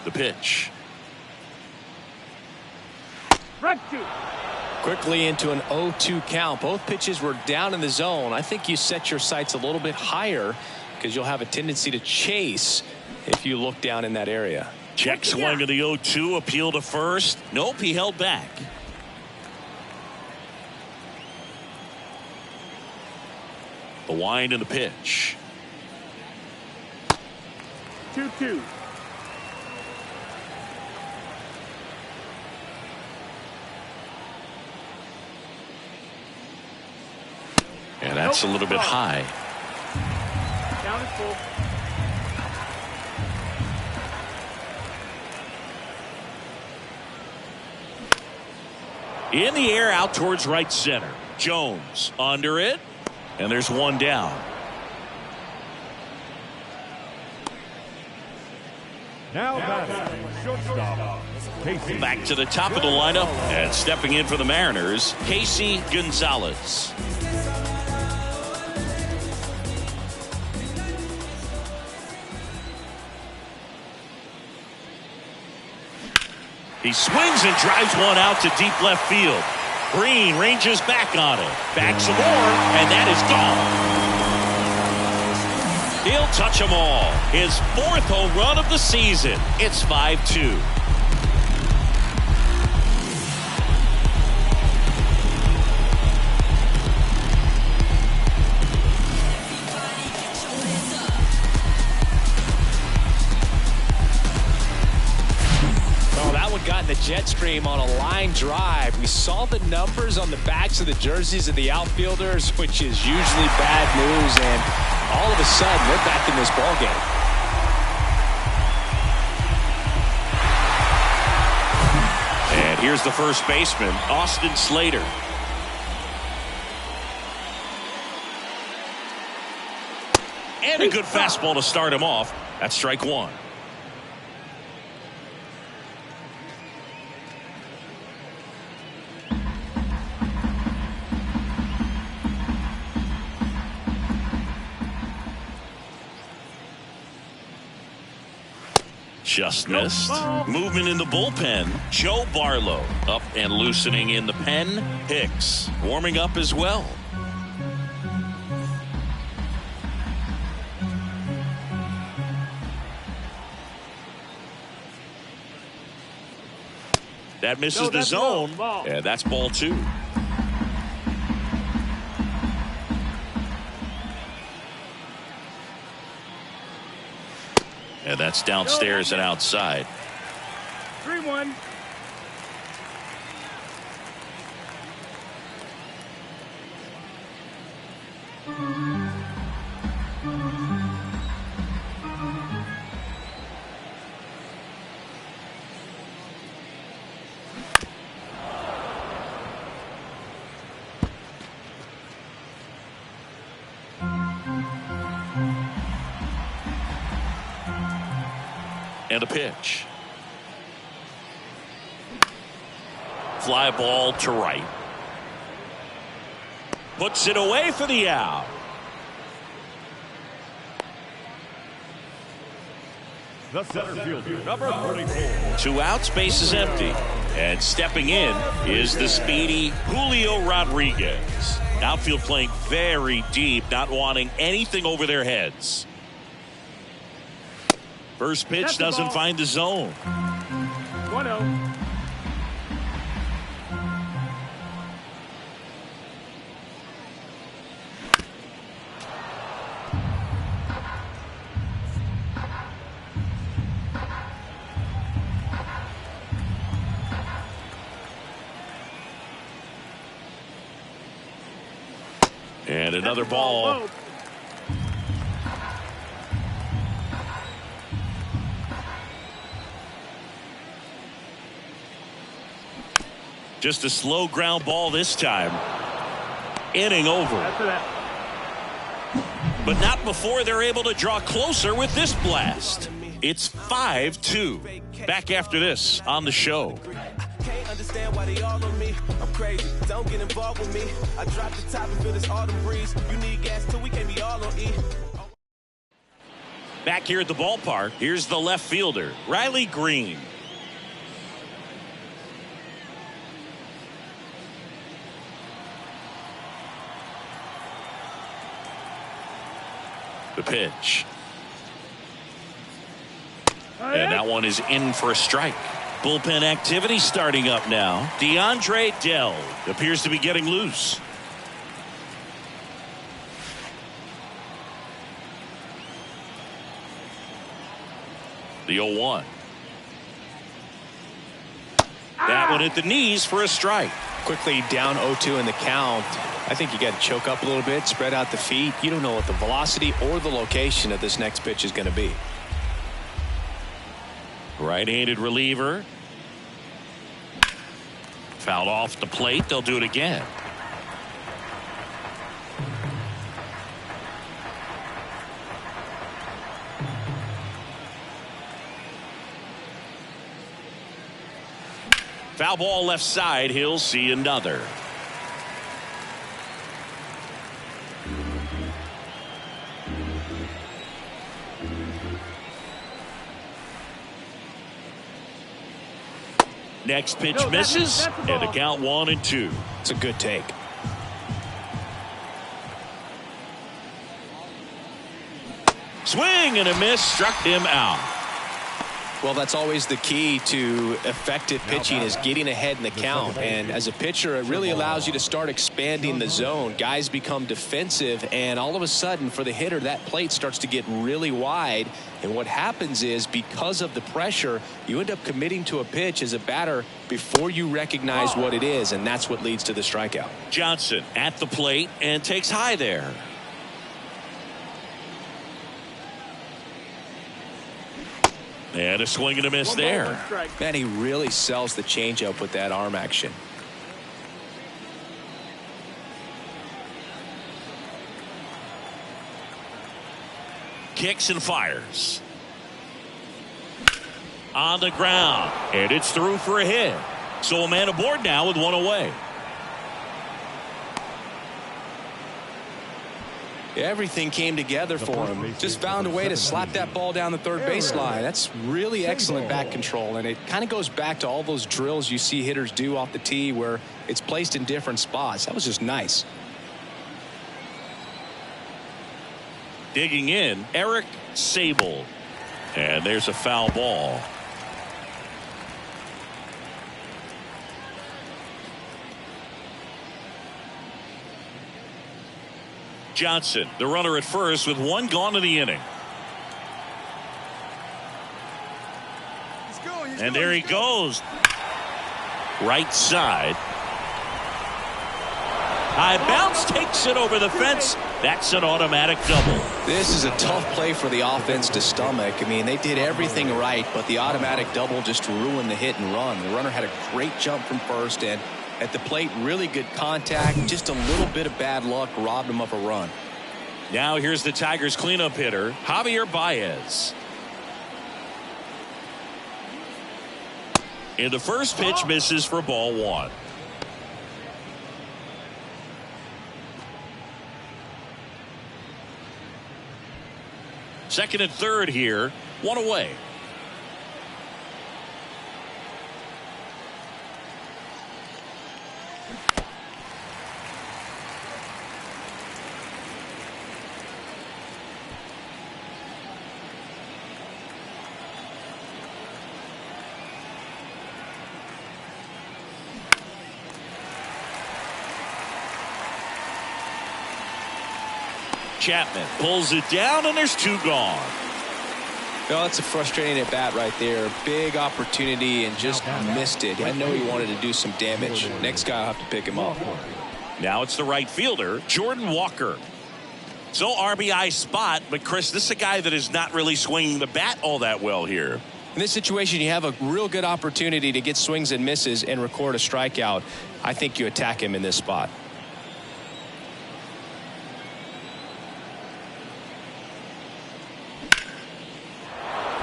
The pitch. Quickly into an 0-2 count. Both pitches were down in the zone. I think you set your sights a little bit higher because you'll have a tendency to chase if you look down in that area. Check swing of the 0-2, appeal to first. Nope, he held back. The wind and the pitch. 2-2. And that's a little bit high. Count is full. In the air out towards right center. Jones under it. And there's one down. Now batting, shortstop, Casey. Back to the top of the lineup and stepping in for the Mariners, Casey Gonzalez. He swings and drives one out to deep left field. Green ranges back on it. Back some more, and that is gone. He'll touch them all. His 4th home run of the season. It's 5-2. Got in the jet stream on a line drive. We saw the numbers on the backs of the jerseys of the outfielders, which is usually bad news, and all of a sudden they're back in this ball game. And here's the first baseman, Austin Slater. And a good fastball to start him off. That's strike one. Just missed. Movement in the bullpen. Joe Barlow up and loosening in the pen. Hicks warming up as well. That misses the zone. And that's ball 2. And that's downstairs and outside. 3-1. And a pitch. Fly ball to right. Puts it away for the out. The center fielder, number 34. 2 outs, base is empty. And stepping in is the speedy Julio Rodriguez. Outfield playing very deep, not wanting anything over their heads. First pitch doesn't find the zone. 1-0. And another ball. Just a slow ground ball this time. Inning over. But not before they're able to draw closer with this blast. It's 5-2. Back after this on the show. Can't understand why they all on me. I'm crazy. Don't get involved with me. I drop the top and feel this autumn breeze. You need gas too. We can't be all on E. Back here at the ballpark, here's the left fielder, Riley Green. The pitch. And that one is in for a strike. Bullpen activity starting up now. DeAndre Dell appears to be getting loose. The 0-1. That one at the knees for a strike. Quickly down 0-2 in the count. I think you got to choke up a little bit, spread out the feet. You don't know what the velocity or the location of this next pitch is going to be. Right-handed reliever. Fouled off the plate. They'll do it again. Foul ball left side. He'll see another. Next pitch misses, and the count 1-2. It's a good take. Swing and a miss, struck him out. Well, that's always the key to effective pitching, is getting ahead in the count. And as a pitcher, it really allows you to start expanding the zone. Guys become defensive, and all of a sudden, for the hitter, that plate starts to get really wide. And what happens is, because of the pressure, you end up committing to a pitch as a batter before you recognize what it is, and that's what leads to the strikeout. Johnson at the plate and takes high there. And a swing and a miss there. Man, he really sells the changeup with that arm action. Kicks and fires. On the ground. And it's through for a hit. So a man aboard now with one away. Everything came together for him. Just found a way to slap that ball down the third baseline. That's really excellent bat control, and it kind of goes back to all those drills you see hitters do off the tee where it's placed in different spots. That was just nice. Digging in, Eric Sable. And there's a foul ball. Johnson, the runner at first with one gone in the inning. And there he goes. Right side. High bounce, takes it over the fence. That's an automatic double. This is a tough play for the offense to stomach. I mean, they did everything right, but the automatic double just ruined the hit and run. The runner had a great jump from first, and at the plate, really good contact. Just a little bit of bad luck robbed him of a run. Now here's the Tigers cleanup hitter, Javier Baez. And the first pitch misses for ball one. Second and third here, one away. Chapman pulls it down, and there's two gone. Well, that's a frustrating at bat right there. Big opportunity and just missed it. I know he wanted to do some damage. Next guy will have to pick him up. Now it's the right fielder, Jordan Walker. So RBI spot, but Chris, this is a guy that is not really swinging the bat all that well here. In this situation, you have a real good opportunity to get swings and misses and record a strikeout. I think you attack him in this spot.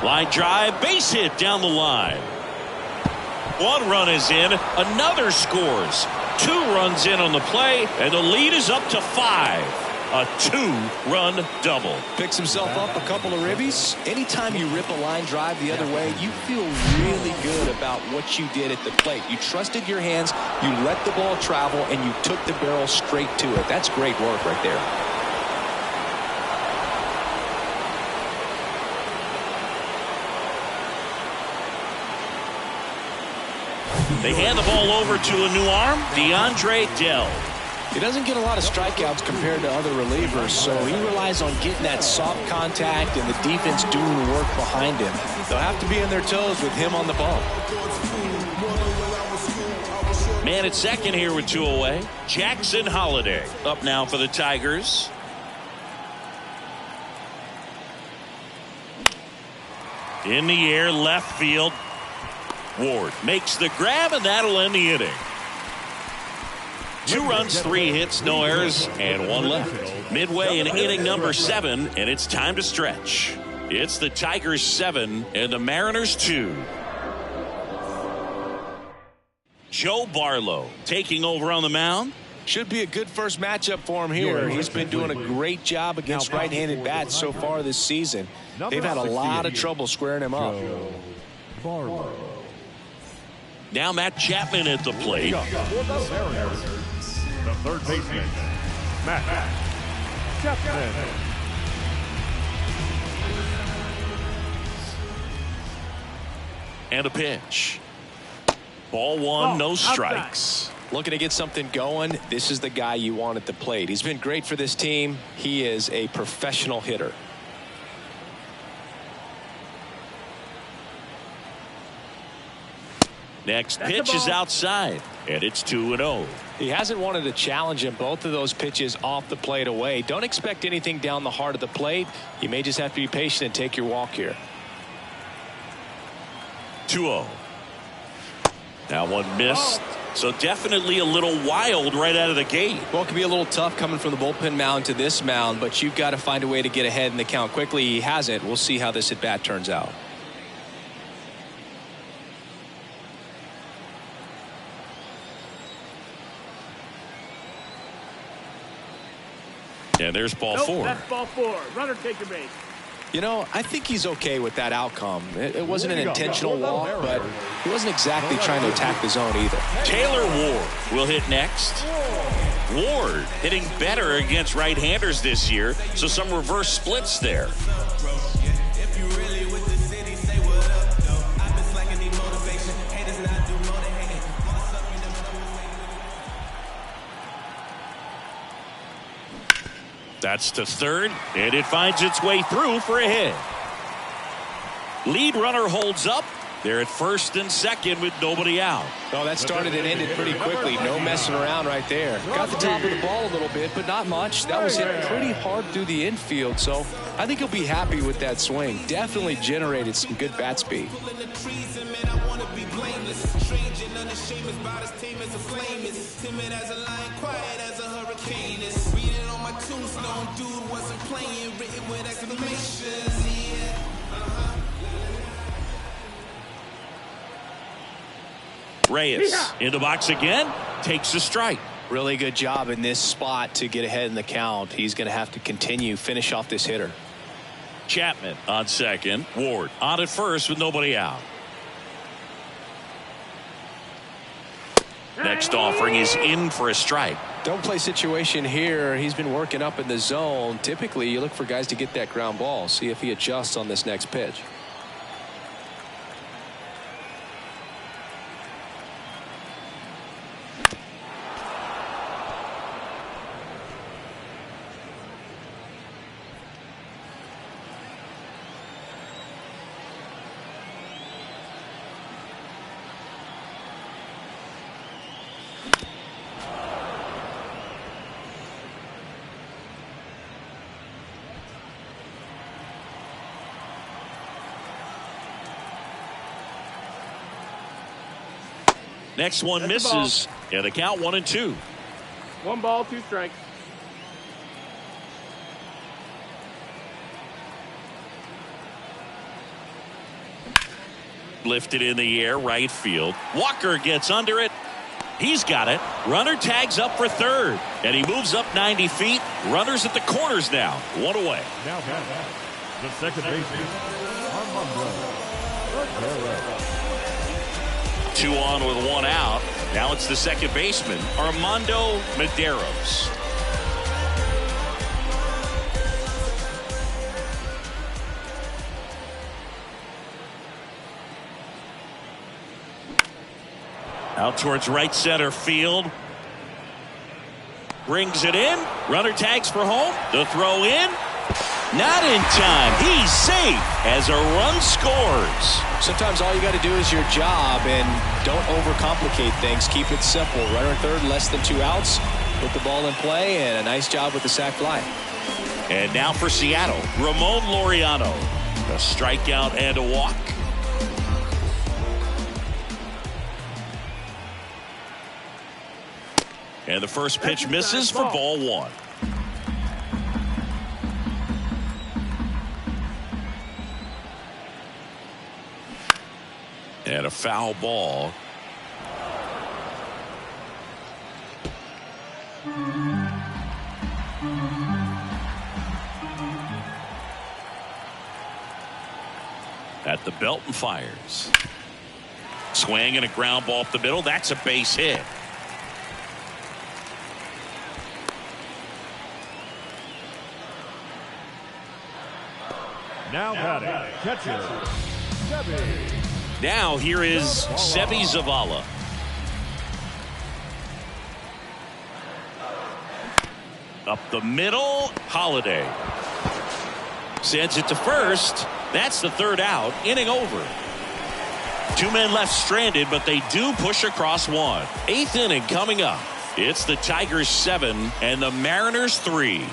Line drive, base hit down the line. One run is in, another scores. 2 runs in on the play, and the lead is up to 5. A 2-run double. Picks himself up a couple of ribbies. Anytime you rip a line drive the other way, you feel really good about what you did at the plate. You trusted your hands, you let the ball travel, and you took the barrel straight to it. That's great work right there. They hand the ball over to a new arm, DeAndre Dell. He doesn't get a lot of strikeouts compared to other relievers, so he relies on getting that soft contact and the defense doing the work behind him. They'll have to be on their toes with him on the ball. Man at second here with 2 away. Jackson Holliday up now for the Tigers. In the air, left field. Ward makes the grab, and that'll end the inning. 2 runs, 3 hits, no errors, and 1 left. Midway in inning number 7, and it's time to stretch. It's the Tigers 7 and the Mariners 2. Joe Barlow taking over on the mound. Should be a good first matchup for him here. He's been doing a great job against right-handed bats so far this season. They've had a lot of trouble squaring him up. Now Matt Chapman at the plate. The third baseman, Matt Chapman. And a pitch. Ball one, no strikes. Looking to get something going. This is the guy you want at the plate. He's been great for this team. He is a professional hitter. Next pitch is outside, and it's 2-0. He hasn't wanted to challenge him. Both of those pitches off the plate away. Don't expect anything down the heart of the plate. You may just have to be patient and take your walk here. 2-0. Now one missed. So definitely a little wild right out of the gate. Well, it can be a little tough coming from the bullpen mound to this mound, but you've got to find a way to get ahead in the count quickly. He hasn't. We'll see how this at bat turns out. And there's ball four. That's ball four. Runner take a base. You know, I think he's okay with that outcome. It wasn't an intentional walk, but he wasn't exactly trying to attack the zone either. Taylor Ward will hit next. Ward hitting better against right-handers this year, so some reverse splits there. That's to third, and it finds its way through for a hit. Lead runner holds up. They're at first and second with nobody out. Oh, that started and ended pretty quickly. No messing around right there. Got the top of the ball a little bit, but not much. That was hit pretty hard through the infield, so I think he'll be happy with that swing. Definitely generated some good bat speed. Reyes in the box again, takes a strike. Really good job in this spot to get ahead in the count. He's going to have to finish off this hitter. Chapman on second, Ward on at first with nobody out. Next offering is in for a strike. Don't play situation here. He's been working up in the zone. Typically, you look for guys to get that ground ball. See if he adjusts on this next pitch. Next one misses, and the count 1-2. 1 ball, 2 strikes. Lifted in the air, right field. Walker gets under it. He's got it. Runner tags up for third, and he moves up 90 feet. Runners at the corners now. 1 away. Now the second baseman, Armando. 2 on with 1 out. Now it's the second baseman, Armando Medeiros. Out towards right center field. Brings it in. Runner tags for home. The throw in. Not in time. He's safe as a run scores. Sometimes all you got to do is your job and don't overcomplicate things. Keep it simple. Runner third, less than 2 outs. Put the ball in play, and a nice job with the sac fly. And now for Seattle, Ramon Laureano. A strikeout and a walk. And the first pitch misses for ball 1. And a foul ball. At the belt and fires. Swing and a ground ball up the middle. That's a base hit. Now batting, catcher, Sevi. Now here is Sevi Zavala. Up the middle, Holiday. Sends it to first. That's the third out. Inning over. 2 men left stranded, but they do push across one. 8th inning coming up. It's the Tigers 7 and the Mariners 3.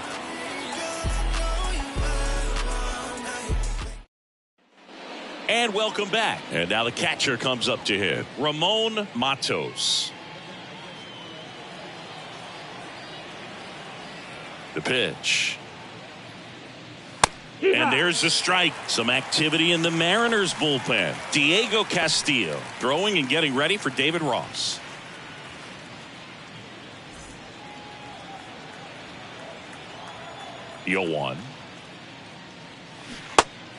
And welcome back. And now the catcher comes up to hit. Ramon Matos. The pitch. And there's the strike. Some activity in the Mariners bullpen. Diego Castillo throwing and getting ready for David Ross. The 0-1.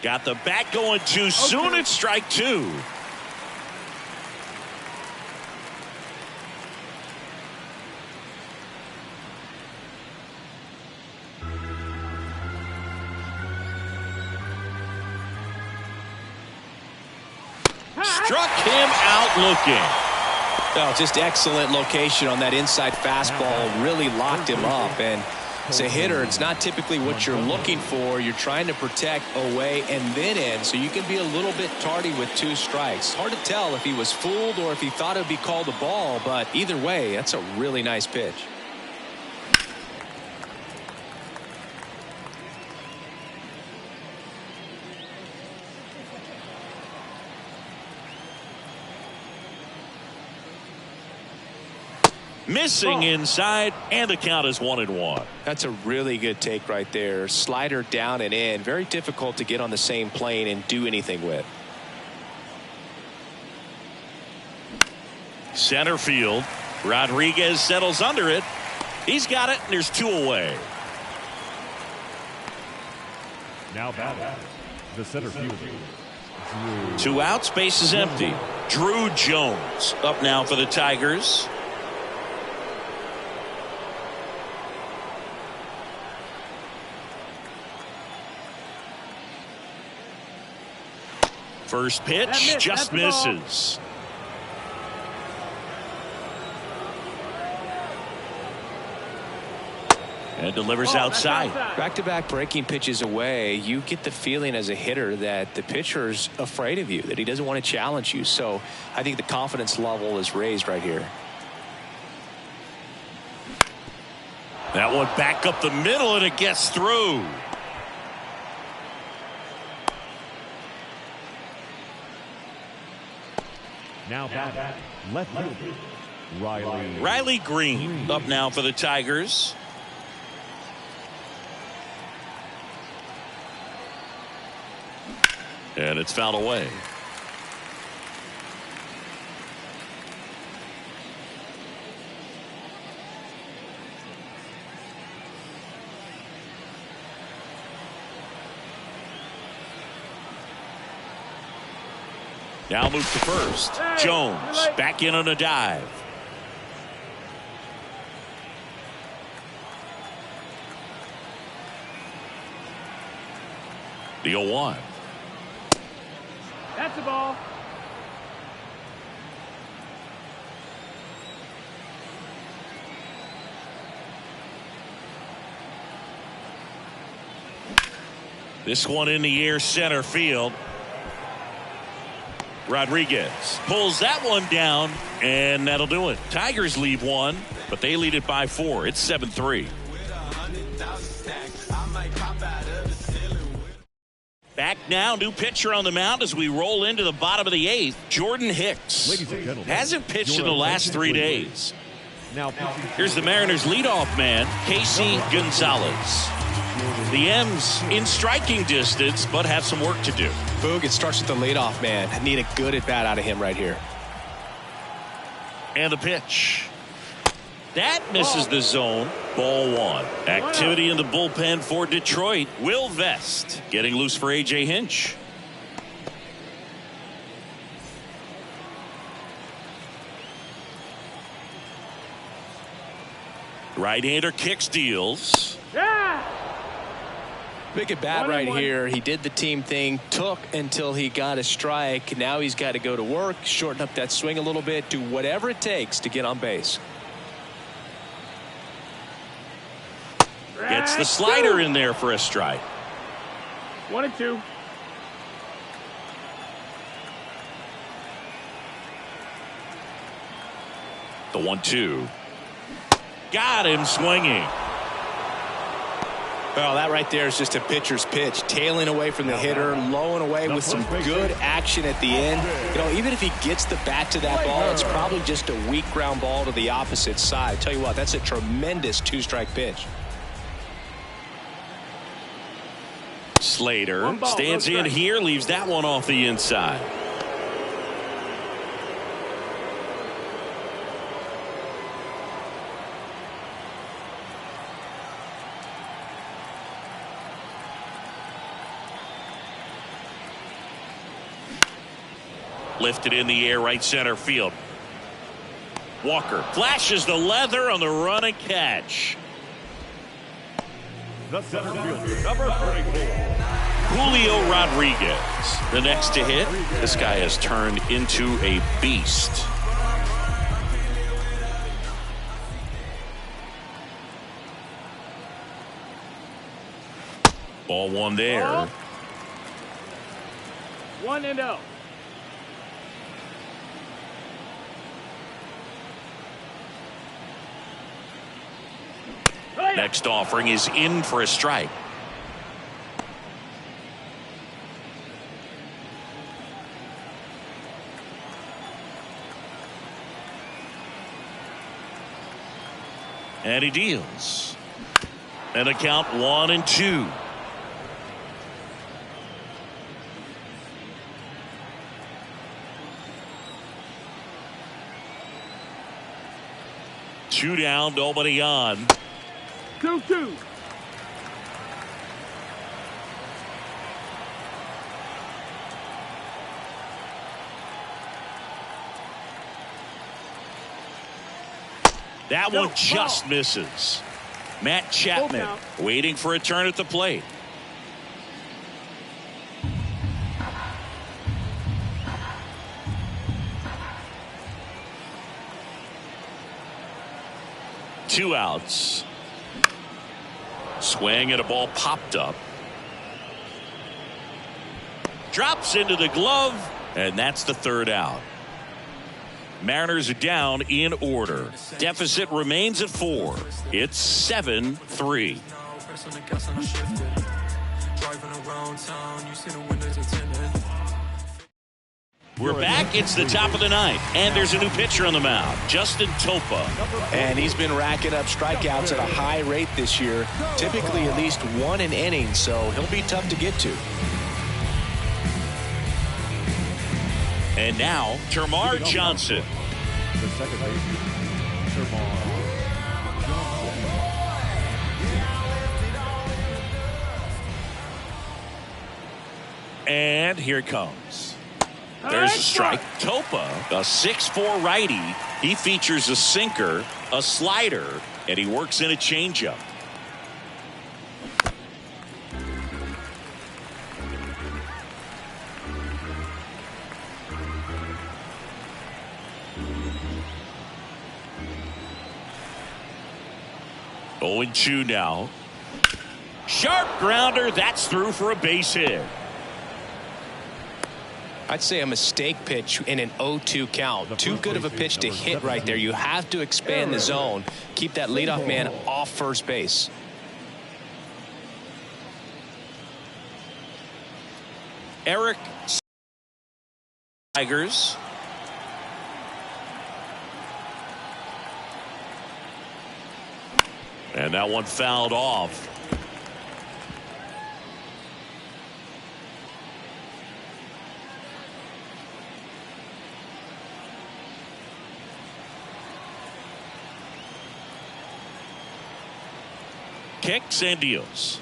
Got the bat going too soon. It's strike 2. Struck him out looking. Oh, just excellent location on that inside fastball. Really locked him up. And as a hitter, it's not typically what you're looking for. You're trying to protect away and then in, so you can be a little bit tardy with 2 strikes. Hard to tell if he was fooled or if he thought it would be called a ball, but either way, that's a really nice pitch. Missing inside, and the count is 1-1. That's a really good take right there. Slider down and in. Very difficult to get on the same plane and do anything with. Center field. Rodriguez settles under it. He's got it, and there's 2 away. Now batting, the center fielder, Drew. 2 outs, base is empty. Drew Jones up now for the Tigers. First pitch just misses. And delivers outside. Back-to-back breaking pitches away, you get the feeling as a hitter that the pitcher's afraid of you, that he doesn't want to challenge you. So I think the confidence level is raised right here. That one back up the middle, and it gets through. Now batting, left fielder, Riley Green up now for the Tigers. And it's fouled away. Now move to first. Jones back in on a dive. The 0-1. That's the ball. This one in the air, center field. Rodriguez pulls that one down, and that'll do it. Tigers leave 1, but they lead it by 4. It's 7-3. Back now, new pitcher on the mound as we roll into the bottom of the 8th. Jordan Hicks Ladies and gentlemen, hasn't pitched in the last 3 days. Now Here's the Mariners leadoff man, Casey Gonzalez. The M's in striking distance, but have some work to do. Boog, it starts with the leadoff man. I need a good at bat out of him right here. And the pitch. That misses the zone. Ball one. Activity in the bullpen for Detroit. Will Vest getting loose for A.J. Hinch. Right-hander kicks, deals. Big at bat right here. He did the team thing, took until he got a strike. Now he's got to go to work, shorten up that swing a little bit, do whatever it takes to get on base. Gets the slider in there for a strike. 1-2. The 1-2. Got him swinging. Well, that right there is just a pitcher's pitch. Tailing away from the hitter, low and away with some good action at the end. You know, even if he gets the bat to that ball, it's probably just a weak ground ball to the opposite side. Tell you what, that's a tremendous two-strike pitch. Slater stands in here, leaves that one off the inside. Lifted in the air, right center field. Walker flashes the leather on the run and catch. The center fielder, number 34. Julio Rodriguez, the next to hit. This guy has turned into a beast. Ball one there. 1-0. Next offering is in for a strike. And he deals. And a count 1-2. Two down, nobody on. 2-2. That one just misses. Matt Chapman waiting for a turn at the plate. Two outs. Swing and a ball popped up. Drops into the glove, and that's the third out. Mariners are down in order. Deficit remains at 4. It's 7-3. We're back. It's the top of the ninth, and there's a new pitcher on the mound, Justin Topa. And he's been racking up strikeouts at a high rate this year, typically at least one an inning, so he'll be tough to get to. And now, Termarr Johnson. The second baseman, Termarr Johnson. And here it comes. There's a strike. Topa, a 6'4" righty. He features a sinker, a slider, and he works in a changeup. Oh, 0-2 now. Sharp grounder. That's through for a base hit. I'd say a mistake pitch in an 0-2 count. Too good of a pitch to hit right there. You have to expand the zone. Keep that leadoff man off first base. Eric Tigers. And that one fouled off. kicks and deals.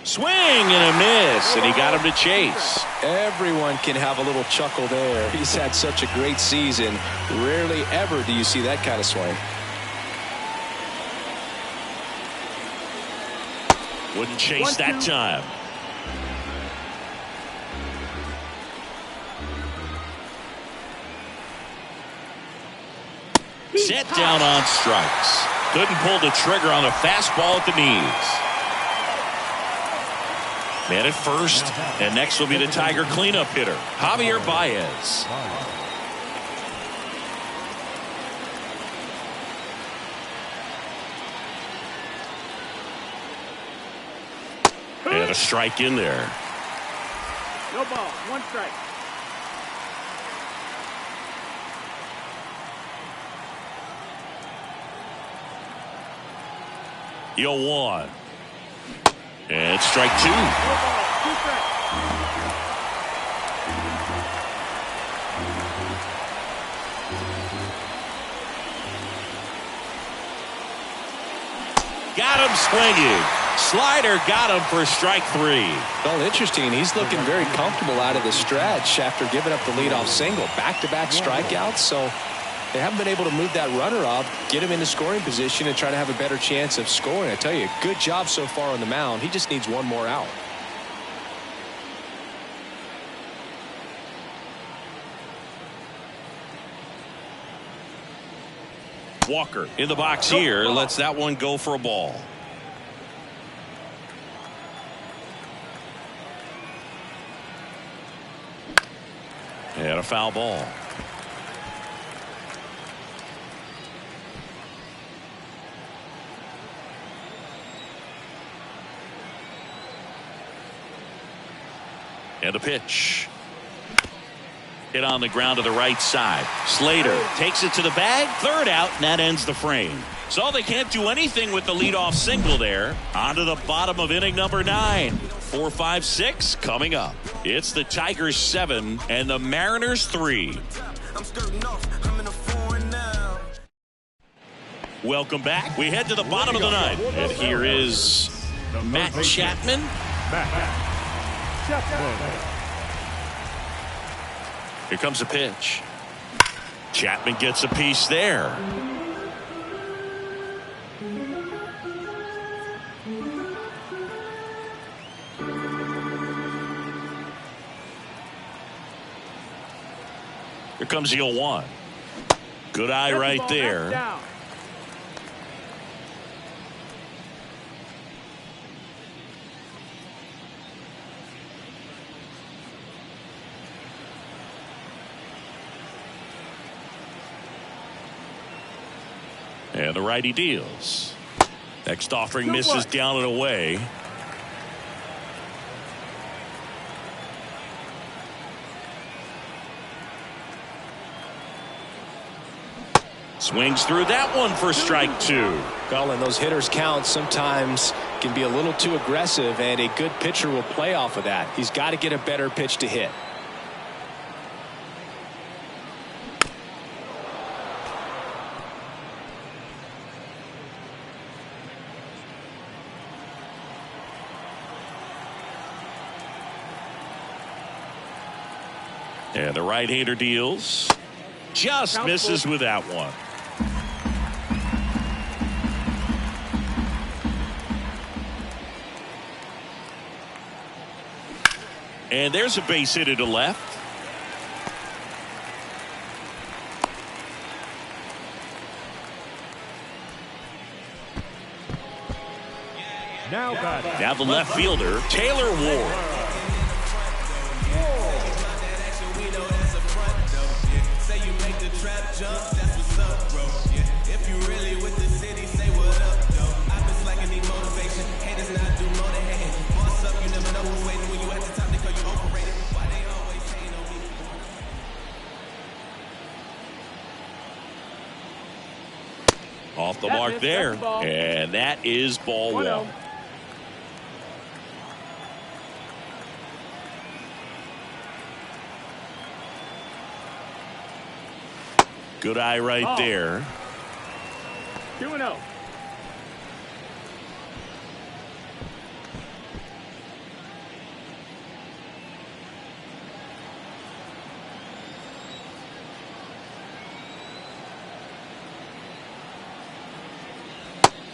Swing and a miss, and he got him to chase. Everyone can have a little chuckle there. He's had such a great season. Rarely ever do you see that kind of swing. Wouldn't chase that time. Set down on strikes. Couldn't pull the trigger on a fastball at the knees. Man at first, and next will be the Tiger cleanup hitter, Javier Baez. And a strike in there. No ball. 1 strike. Yo, 1. And strike 2. No ball. 2 strikes. Got him swinging. Slider got him for strike 3. Well, interesting. He's looking very comfortable out of the stretch after giving up the leadoff single. Back-to-back strikeouts, so they haven't been able to move that runner up, get him into scoring position, and try to have a better chance of scoring. I tell you, good job so far on the mound. He just needs 1 more out. Walker in the box here, lets that one go for a ball. And a foul ball. And a pitch. Hit on the ground to the right side. Slater takes it to the bag. 3rd out, and that ends the frame. So they can't do anything with the leadoff single there. On to the bottom of inning number 9. 4, 5, 6 coming up. It's the Tigers 7 and the Mariners 3. Welcome back. We head to the bottom of the 9th. And here is Matt Chapman. Here comes a pitch. Chapman gets a piece there. Here comes the 0-1. Good eye right there. And the righty deals. Next offering misses down and away. Swings through that one for strike 2. Well, and those hitters count sometimes can be a little too aggressive, and a good pitcher will play off of that. He's got to get a better pitch to hit. And the right-hander deals. Just misses with that one. And there's a base hit to left. Now the left fielder, Taylor Ward. Off the mark there, and that is ball 1. Good eye right there. 2-0.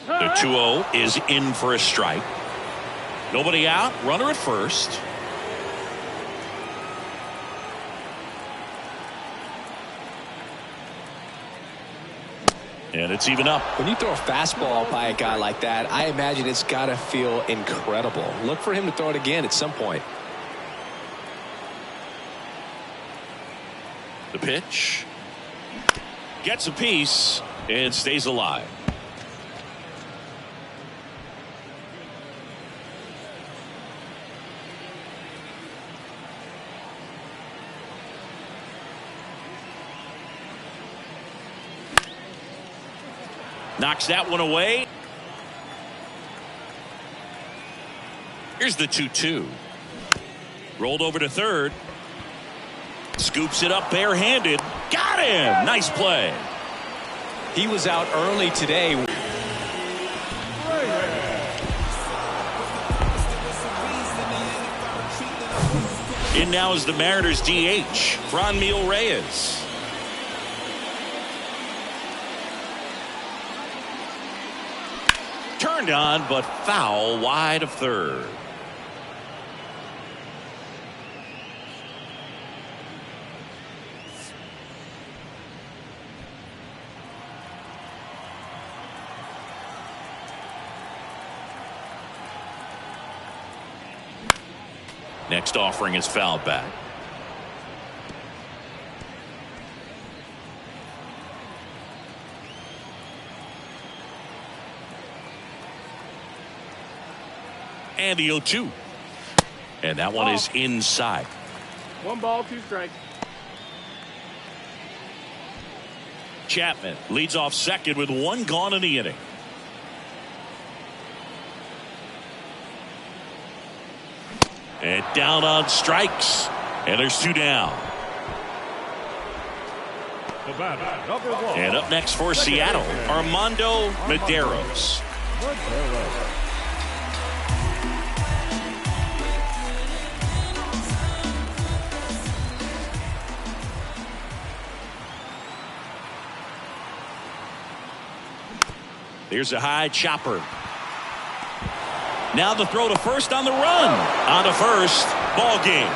The 2-0 is in for a strike. Nobody out. Runner at first. And it's even up. When you throw a fastball by a guy like that, I imagine it's got to feel incredible. Look for him to throw it again at some point. The pitch. Gets a piece and stays alive. Knocks that one away. Here's the 2-2. Rolled over to third. Scoops it up barehanded. Got him. Nice play. He was out early today. In now is the Mariners DH, Franmil Reyes. Turned on, but foul wide of third. Next offering is fouled back. And the 0-2. And that one is inside. 1 ball, 2 strikes. Chapman leads off second with 1 gone in the inning. And down on strikes. And there's 2 down. The batter, number 1. And up next for Seattle, Armando Medeiros. Here's a high chopper. Now the throw to first on the run. On to first. Ball game.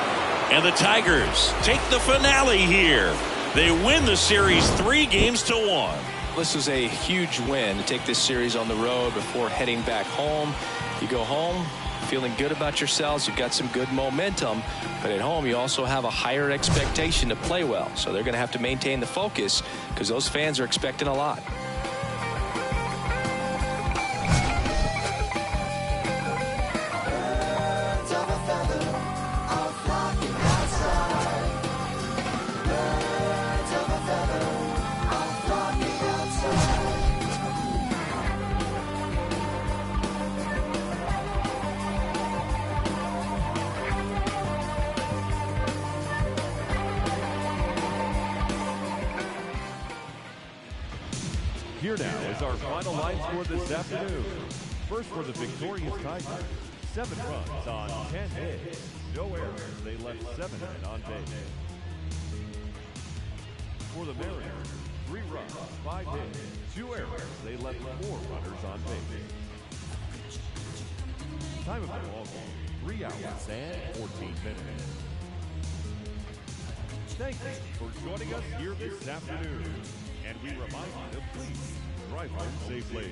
And the Tigers take the finale here. They win the series 3-1. This was a huge win to take this series on the road before heading back home. You go home feeling good about yourselves. You've got some good momentum. But at home, you also have a higher expectation to play well. So they're going to have to maintain the focus because those fans are expecting a lot. Here now is our final line score this afternoon. First for the victorious Tigers, 7 runs on 10 hits. No errors. They left 7 men on base. For the Mariners, 3 runs, 5 hits. 2 errors. They left 4 runners on base. Time of the ball game, 3 hours and 14 minutes. Thank you for joining us here this afternoon. And we remind you to please drive home safely.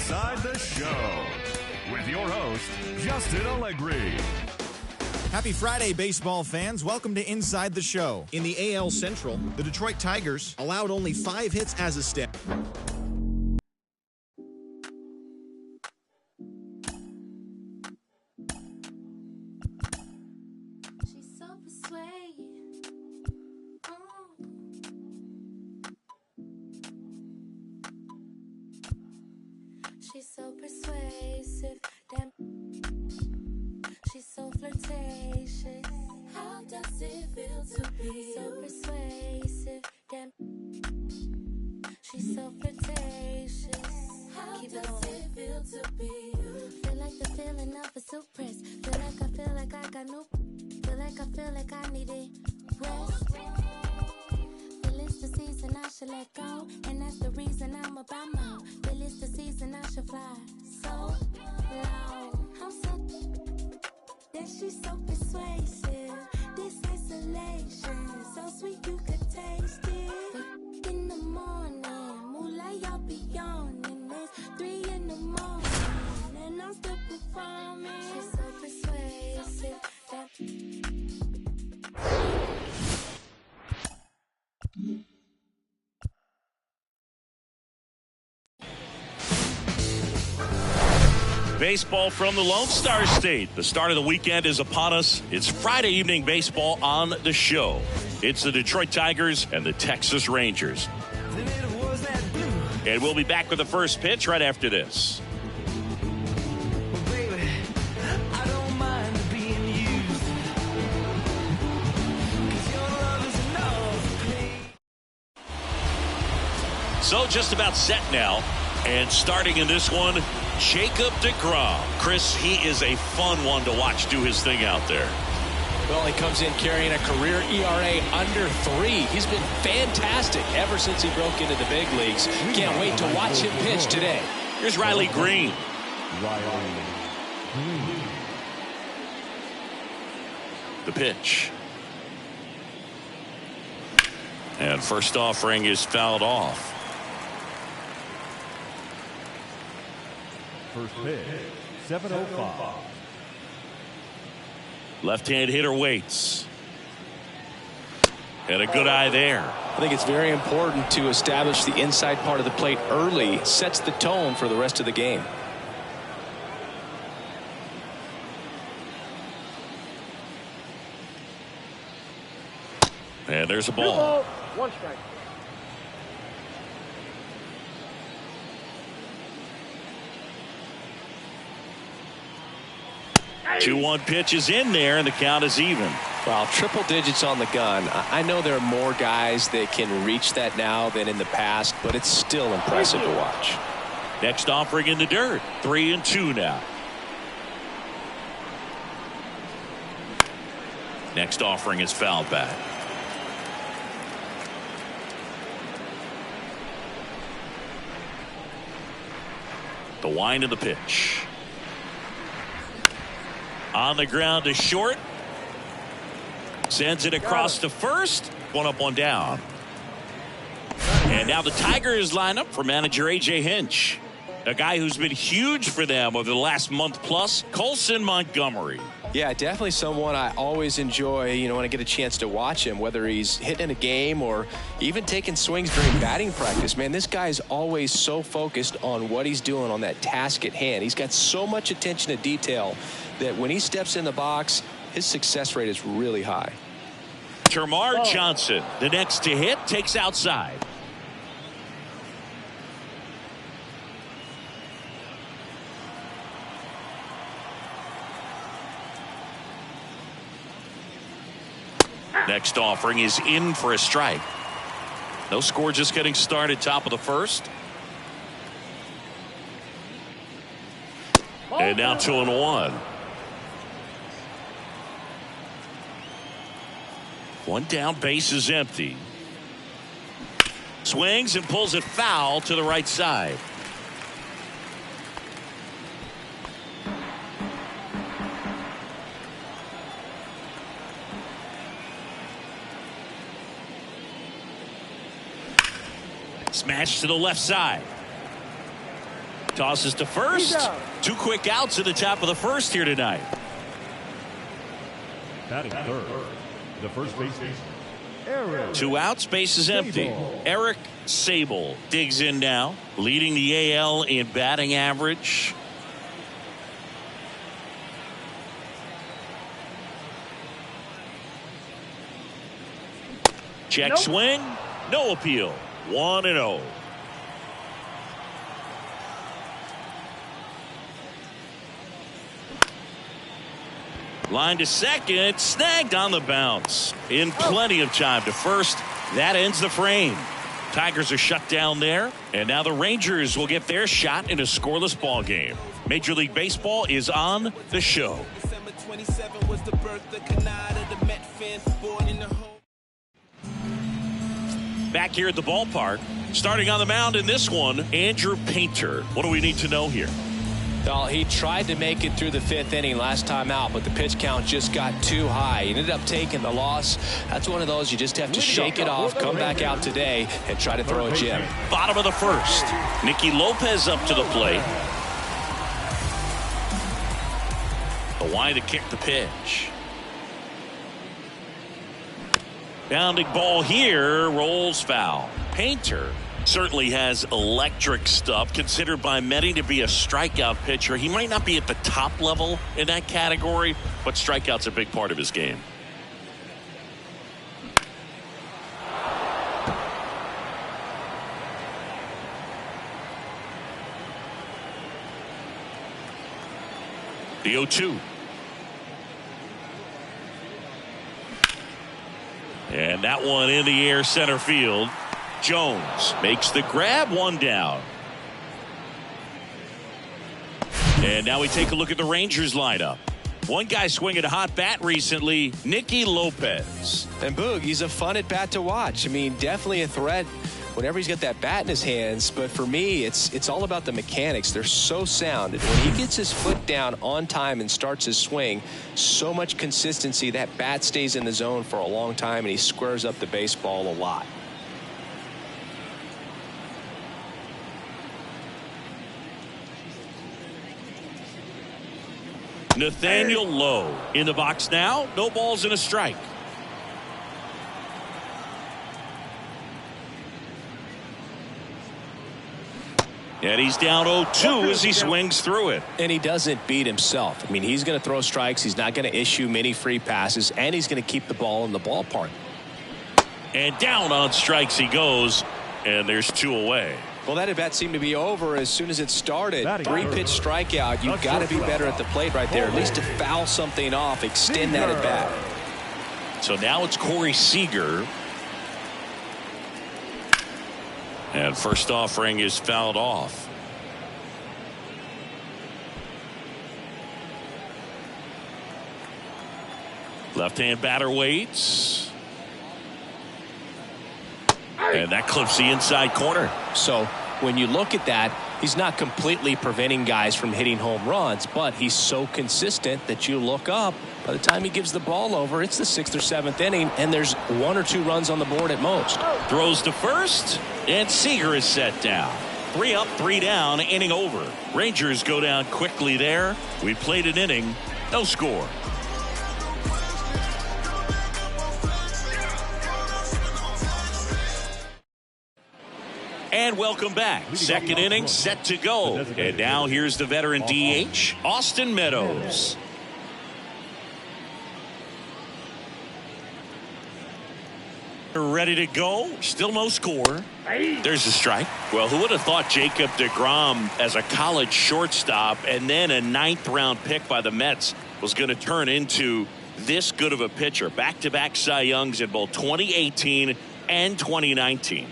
Inside the Show with your host, Justin Allegri. Happy Friday, baseball fans. Welcome to Inside the Show. In the AL Central, the Detroit Tigers allowed only 5 hits as a stat. She's so persuasive. She's so persuasive. Damn. She's so flirtatious. How does it feel to be so persuasive? Damn. She's so flirtatious. How does it feel to be you? Feel like the feeling of a suppress. Feel like I got no. Feel like I need it. Rest. Feel it's the season I should let go, and that's the reason I'm about more. Feel it's the season I should fly so low. I'm so. That she's so persuasive. This isolation, so sweet you could taste it. In the morning, moonlight y'all be yawning. It's 3 in the morning, and I'm still performing. She's so persuasive. That Baseball from the Lone Star State. The start of the weekend is upon us. It's Friday evening baseball on the show. It's the Detroit Tigers and the Texas Rangers. And we'll be back with the first pitch right after this. So just about set now. And starting in this one, Jacob deGrom. Chris, he is a fun one to watch do his thing out there. Well, he comes in carrying a career ERA under 3. He's been fantastic ever since he broke into the big leagues. Can't wait to watch him pitch today. Here's Riley Green. The pitch. And first offering is fouled off. First pitch, 7:05. Left-hand hitter waits. And a good eye there. I think it's very important to establish the inside part of the plate early. It sets the tone for the rest of the game. And there's a ball. 1 strike. 2-1 pitch is in there, and the count is even. Well, triple digits on the gun. I know there are more guys that can reach that now than in the past, but it's still impressive to watch. Next offering in the dirt. 3-2 now. Next offering is fouled back. The wind of the pitch. On the ground to short. Sends it across to first. 1 up, 1 down. And now the Tigers line up for manager A.J. Hinch. A guy who's been huge for them over the last month plus, Colson Montgomery. Yeah, definitely someone I always enjoy, when I get a chance to watch him, whether he's hitting a game or even taking swings during batting practice. Man, this guy's always so focused on what he's doing on that task at hand. He's got so much attention to detail that when he steps in the box, his success rate is really high. Termarr Johnson, the next to hit, takes outside. Next offering is in for a strike. No score, just getting started, top of the first. And now 2-1. 1 down, base is empty. Swings and pulls it foul to the right side. Smash to the left side. Tosses to first. 2 quick outs at the top of the first here tonight. Batting third, the first baseman, Eric. 2 outs, base is empty. Eric Sable digs in now, leading the AL in batting average. Check swing, no appeal. 1-0. Line to second, snagged on the bounce. In plenty of time to first. That ends the frame. Tigers are shut down there, and now the Rangers will get their shot in a scoreless ball game. Major League Baseball is on the show. December 27 was the birth of Canada, the Met fan, born in the home. Back here at the ballpark, starting on the mound in this one, Andrew Painter. What do we need to know here? Well, he tried to make it through the 5th inning last time out, but the pitch count just got too high. He ended up taking the loss. That's one of those you just have to shake it off, come back out today, and try to throw a gem. Bottom of the first. Nicky Lopez up to the plate. The line to kick the pitch. Bounding ball here, rolls foul. Painter certainly has electric stuff, considered by many to be a strikeout pitcher. He might not be at the top level in that category, but strikeout's a big part of his game. The 0-2. And that one in the air, center field. Jones makes the grab, 1 down. And now we take a look at the Rangers lineup. One guy swinging a hot bat recently, Nicky Lopez. And Boog, he's a fun at bat to watch. I mean, definitely a threat whenever he's got that bat in his hands. But for me, it's all about the mechanics. They're so sound. And when he gets his foot down on time and starts his swing, so much consistency, that bat stays in the zone for a long time, and he squares up the baseball a lot. Nathaniel Lowe in the box now. No balls and a strike. And he's down 0-2 as he swings through it. And he doesn't beat himself. I mean, he's going to throw strikes. He's not going to issue many free passes, and he's going to keep the ball in the ballpark. And down on strikes he goes, and there's 2 away. Well, that at bat seemed to be over as soon as it started. 3-pitch strikeout. You've got to be better at the plate right there, at least to foul something off, extend that at bat. So now it's Corey Seager. And first offering is fouled off. Left-hand batter waits. And that clips the inside corner. So when you look at that, he's not completely preventing guys from hitting home runs, but he's so consistent that you look up. By the time he gives the ball over, it's the 6th or 7th inning, and there's 1 or 2 runs on the board at most. Throws to first, and Seager is set down. 3 up, 3 down, inning over. Rangers go down quickly there. We played an inning, no score. And welcome back. Second inning set to go. And now here's the veteran DH, Austin Meadows. Ready to go. Still no score. There's a strike. Well, who would have thought Jacob deGrom as a college shortstop and then a 9th round pick by the Mets was going to turn into this good of a pitcher? Back-to-back Cy Youngs in both 2018 and 2019.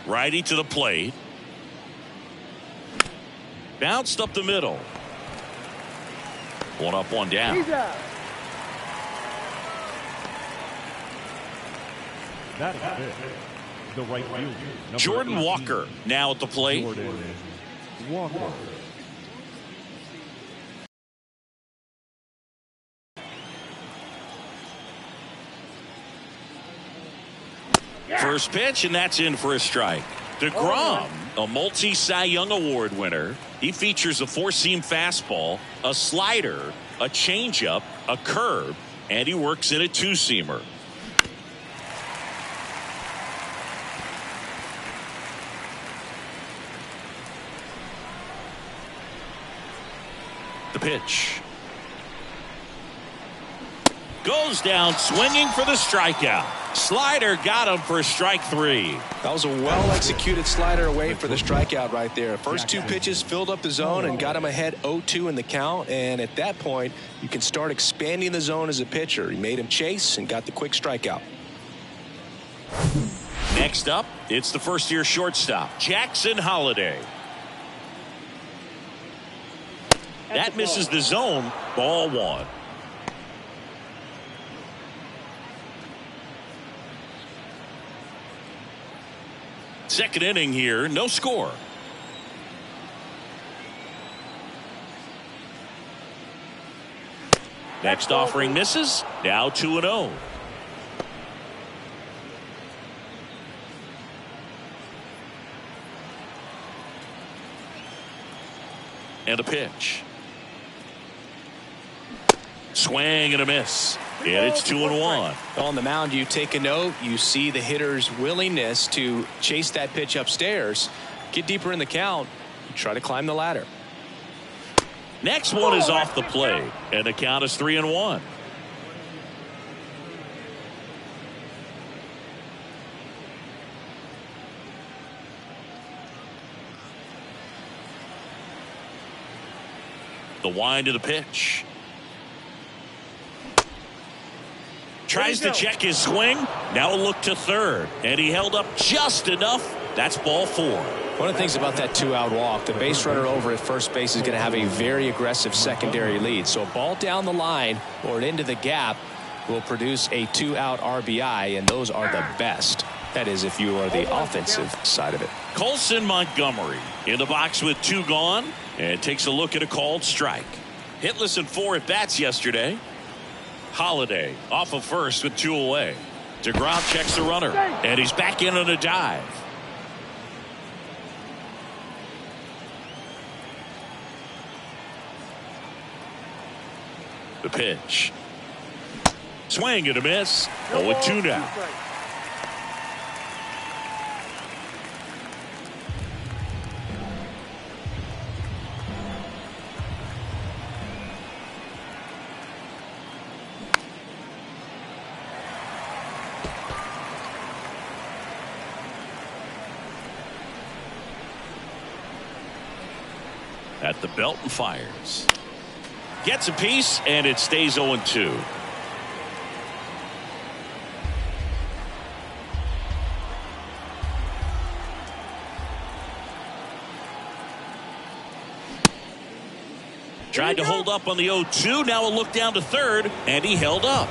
Righty to the plate. Bounced up the middle. 1 up, 1 down. That is the right fielder, Jordan Walker now at the plate. Jordan Walker. First pitch, and that's in for a strike. DeGrom, a multi-Cy Young Award winner. He features a four-seam fastball, a slider, a changeup, a curve, and he works in a two-seamer. The pitch. Goes down swinging for the strikeout. Slider got him for strike three. That was a well-executed slider away for the strikeout right there. First two pitches filled up the zone and got him ahead 0-2 in the count. And at that point, you can start expanding the zone as a pitcher. He made him chase and got the quick strikeout. Next up, it's the first-year shortstop, Jackson Holliday. That misses the zone. Ball one. Second inning here, no score. Next offering misses. Now 2-0. And a pitch. Swing and a miss. And it's 2-1. On the mound, you take a note. You see the hitter's willingness to chase that pitch upstairs, get deeper in the count, try to climb the ladder. Next one is off the plate, and the count is 3-1. The wind of the pitch. Tries to check his swing. Now a look to third. And he held up just enough. That's ball four. One of the things about that two-out walk, the base runner over at first base is going to have a very aggressive secondary lead. So a ball down the line or into the gap will produce a two-out RBI, and those are the best. That is, if you are the offensive side of it. Colson Montgomery in the box with two gone and takes a look at a called strike. Hitless in 4 at-bats yesterday. Holliday off of first with 2 away. DeGrom checks the runner, and he's back in on a dive. The pitch. Swing and a miss. 0-2 now. At the belt and fires. Gets a piece, and it stays 0-2. Tried to hold up on the 0-2. Now a look down to third, and he held up.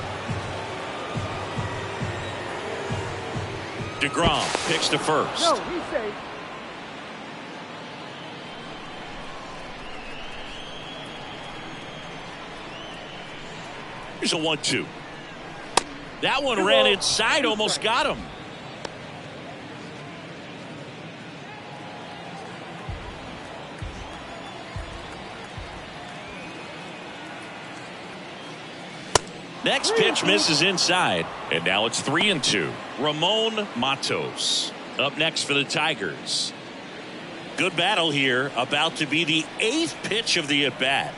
DeGrom picks to first. No, he's safe. Here's a 1-2. That one ran inside, almost got him. Next pitch misses inside, and now it's 3-2. Ramon Matos up next for the Tigers. Good battle here, about to be the 8th pitch of the at-bat.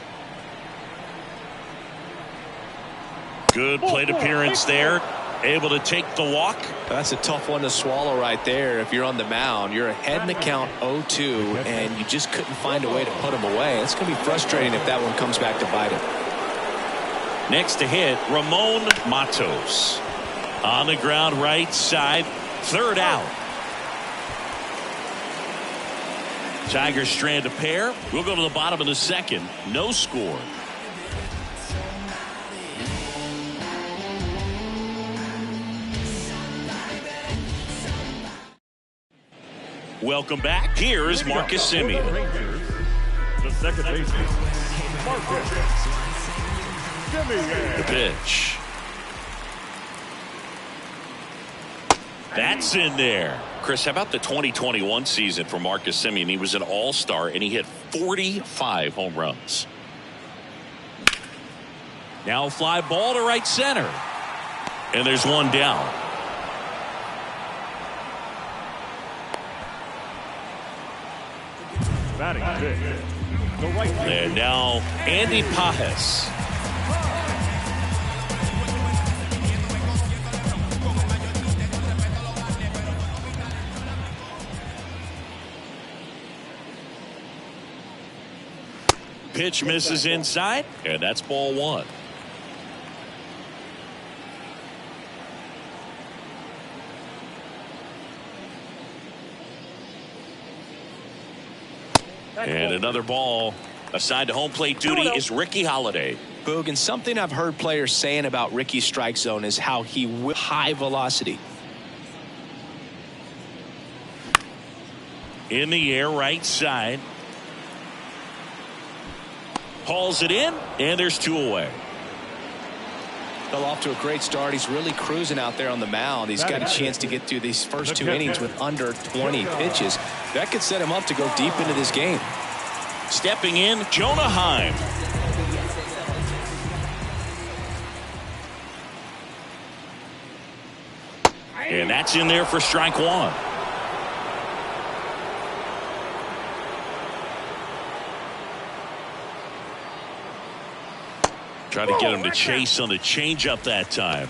Good plate appearance there. Able to take the walk. That's a tough one to swallow right there. If you're on the mound, you're ahead in the count 0-2, and you just couldn't find a way to put him away. It's going to be frustrating if that one comes back to bite him. Next to hit, Ramon Matos. On the ground right side, third out. Tigers strand a pair. We'll go to the bottom of the second. No score. Welcome back. Here is Marcus Semien. The second baseman, Marcus Semien. The pitch. That's in there. Chris, how about the 2021 season for Marcus Semien? He was an all-star, and he hit 45 home runs. Now fly ball to right center. And there's one down. Batting fifth, the right fielder. And now Andy Pajes. Pitch misses inside, and that's ball one. And another ball. Assigned to home plate duty is Ricky Holiday. Boog, and something I've heard players saying about Ricky's strike zone is how he will high velocity. In the air, right side. Hauls it in, and there's two away. Fell off to a great start. He's really cruising out there on the mound. He's got a chance to get through these first two innings with under 20 pitches. That could set him up to go deep into this game. Stepping in, Jonah Heim. And that's in there for strike one. Try to get him to chase on the changeup that time.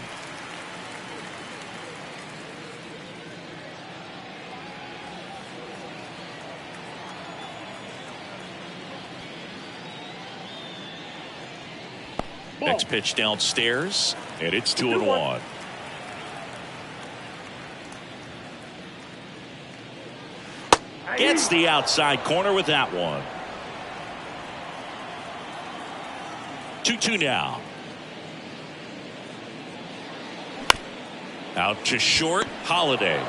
Next pitch downstairs, and it's 2-1. Gets the outside corner with that one. 2-2 now. Out to short, Holiday.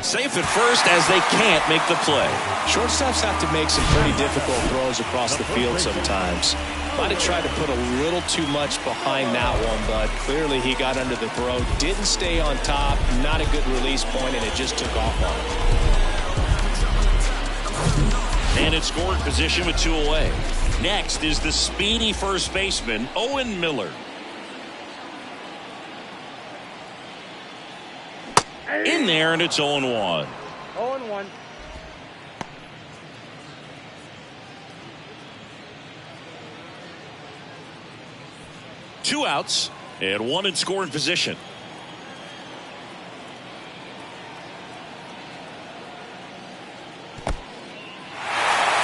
Safe at first as they can't make the play. Shortstops have to make some pretty difficult throws across the field sometimes. Might have tried to put a little too much behind that one, but clearly he got under the throw, didn't stay on top, not a good release point, and it just took off on him. And in scoring position with two away. Next is the speedy first baseman, Owen Miller. In there, and it's 0-1. 0-1. Two outs and one in scoring position.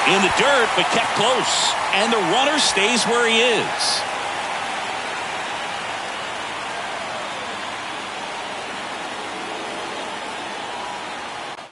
In the dirt, but kept close. And the runner stays where he is.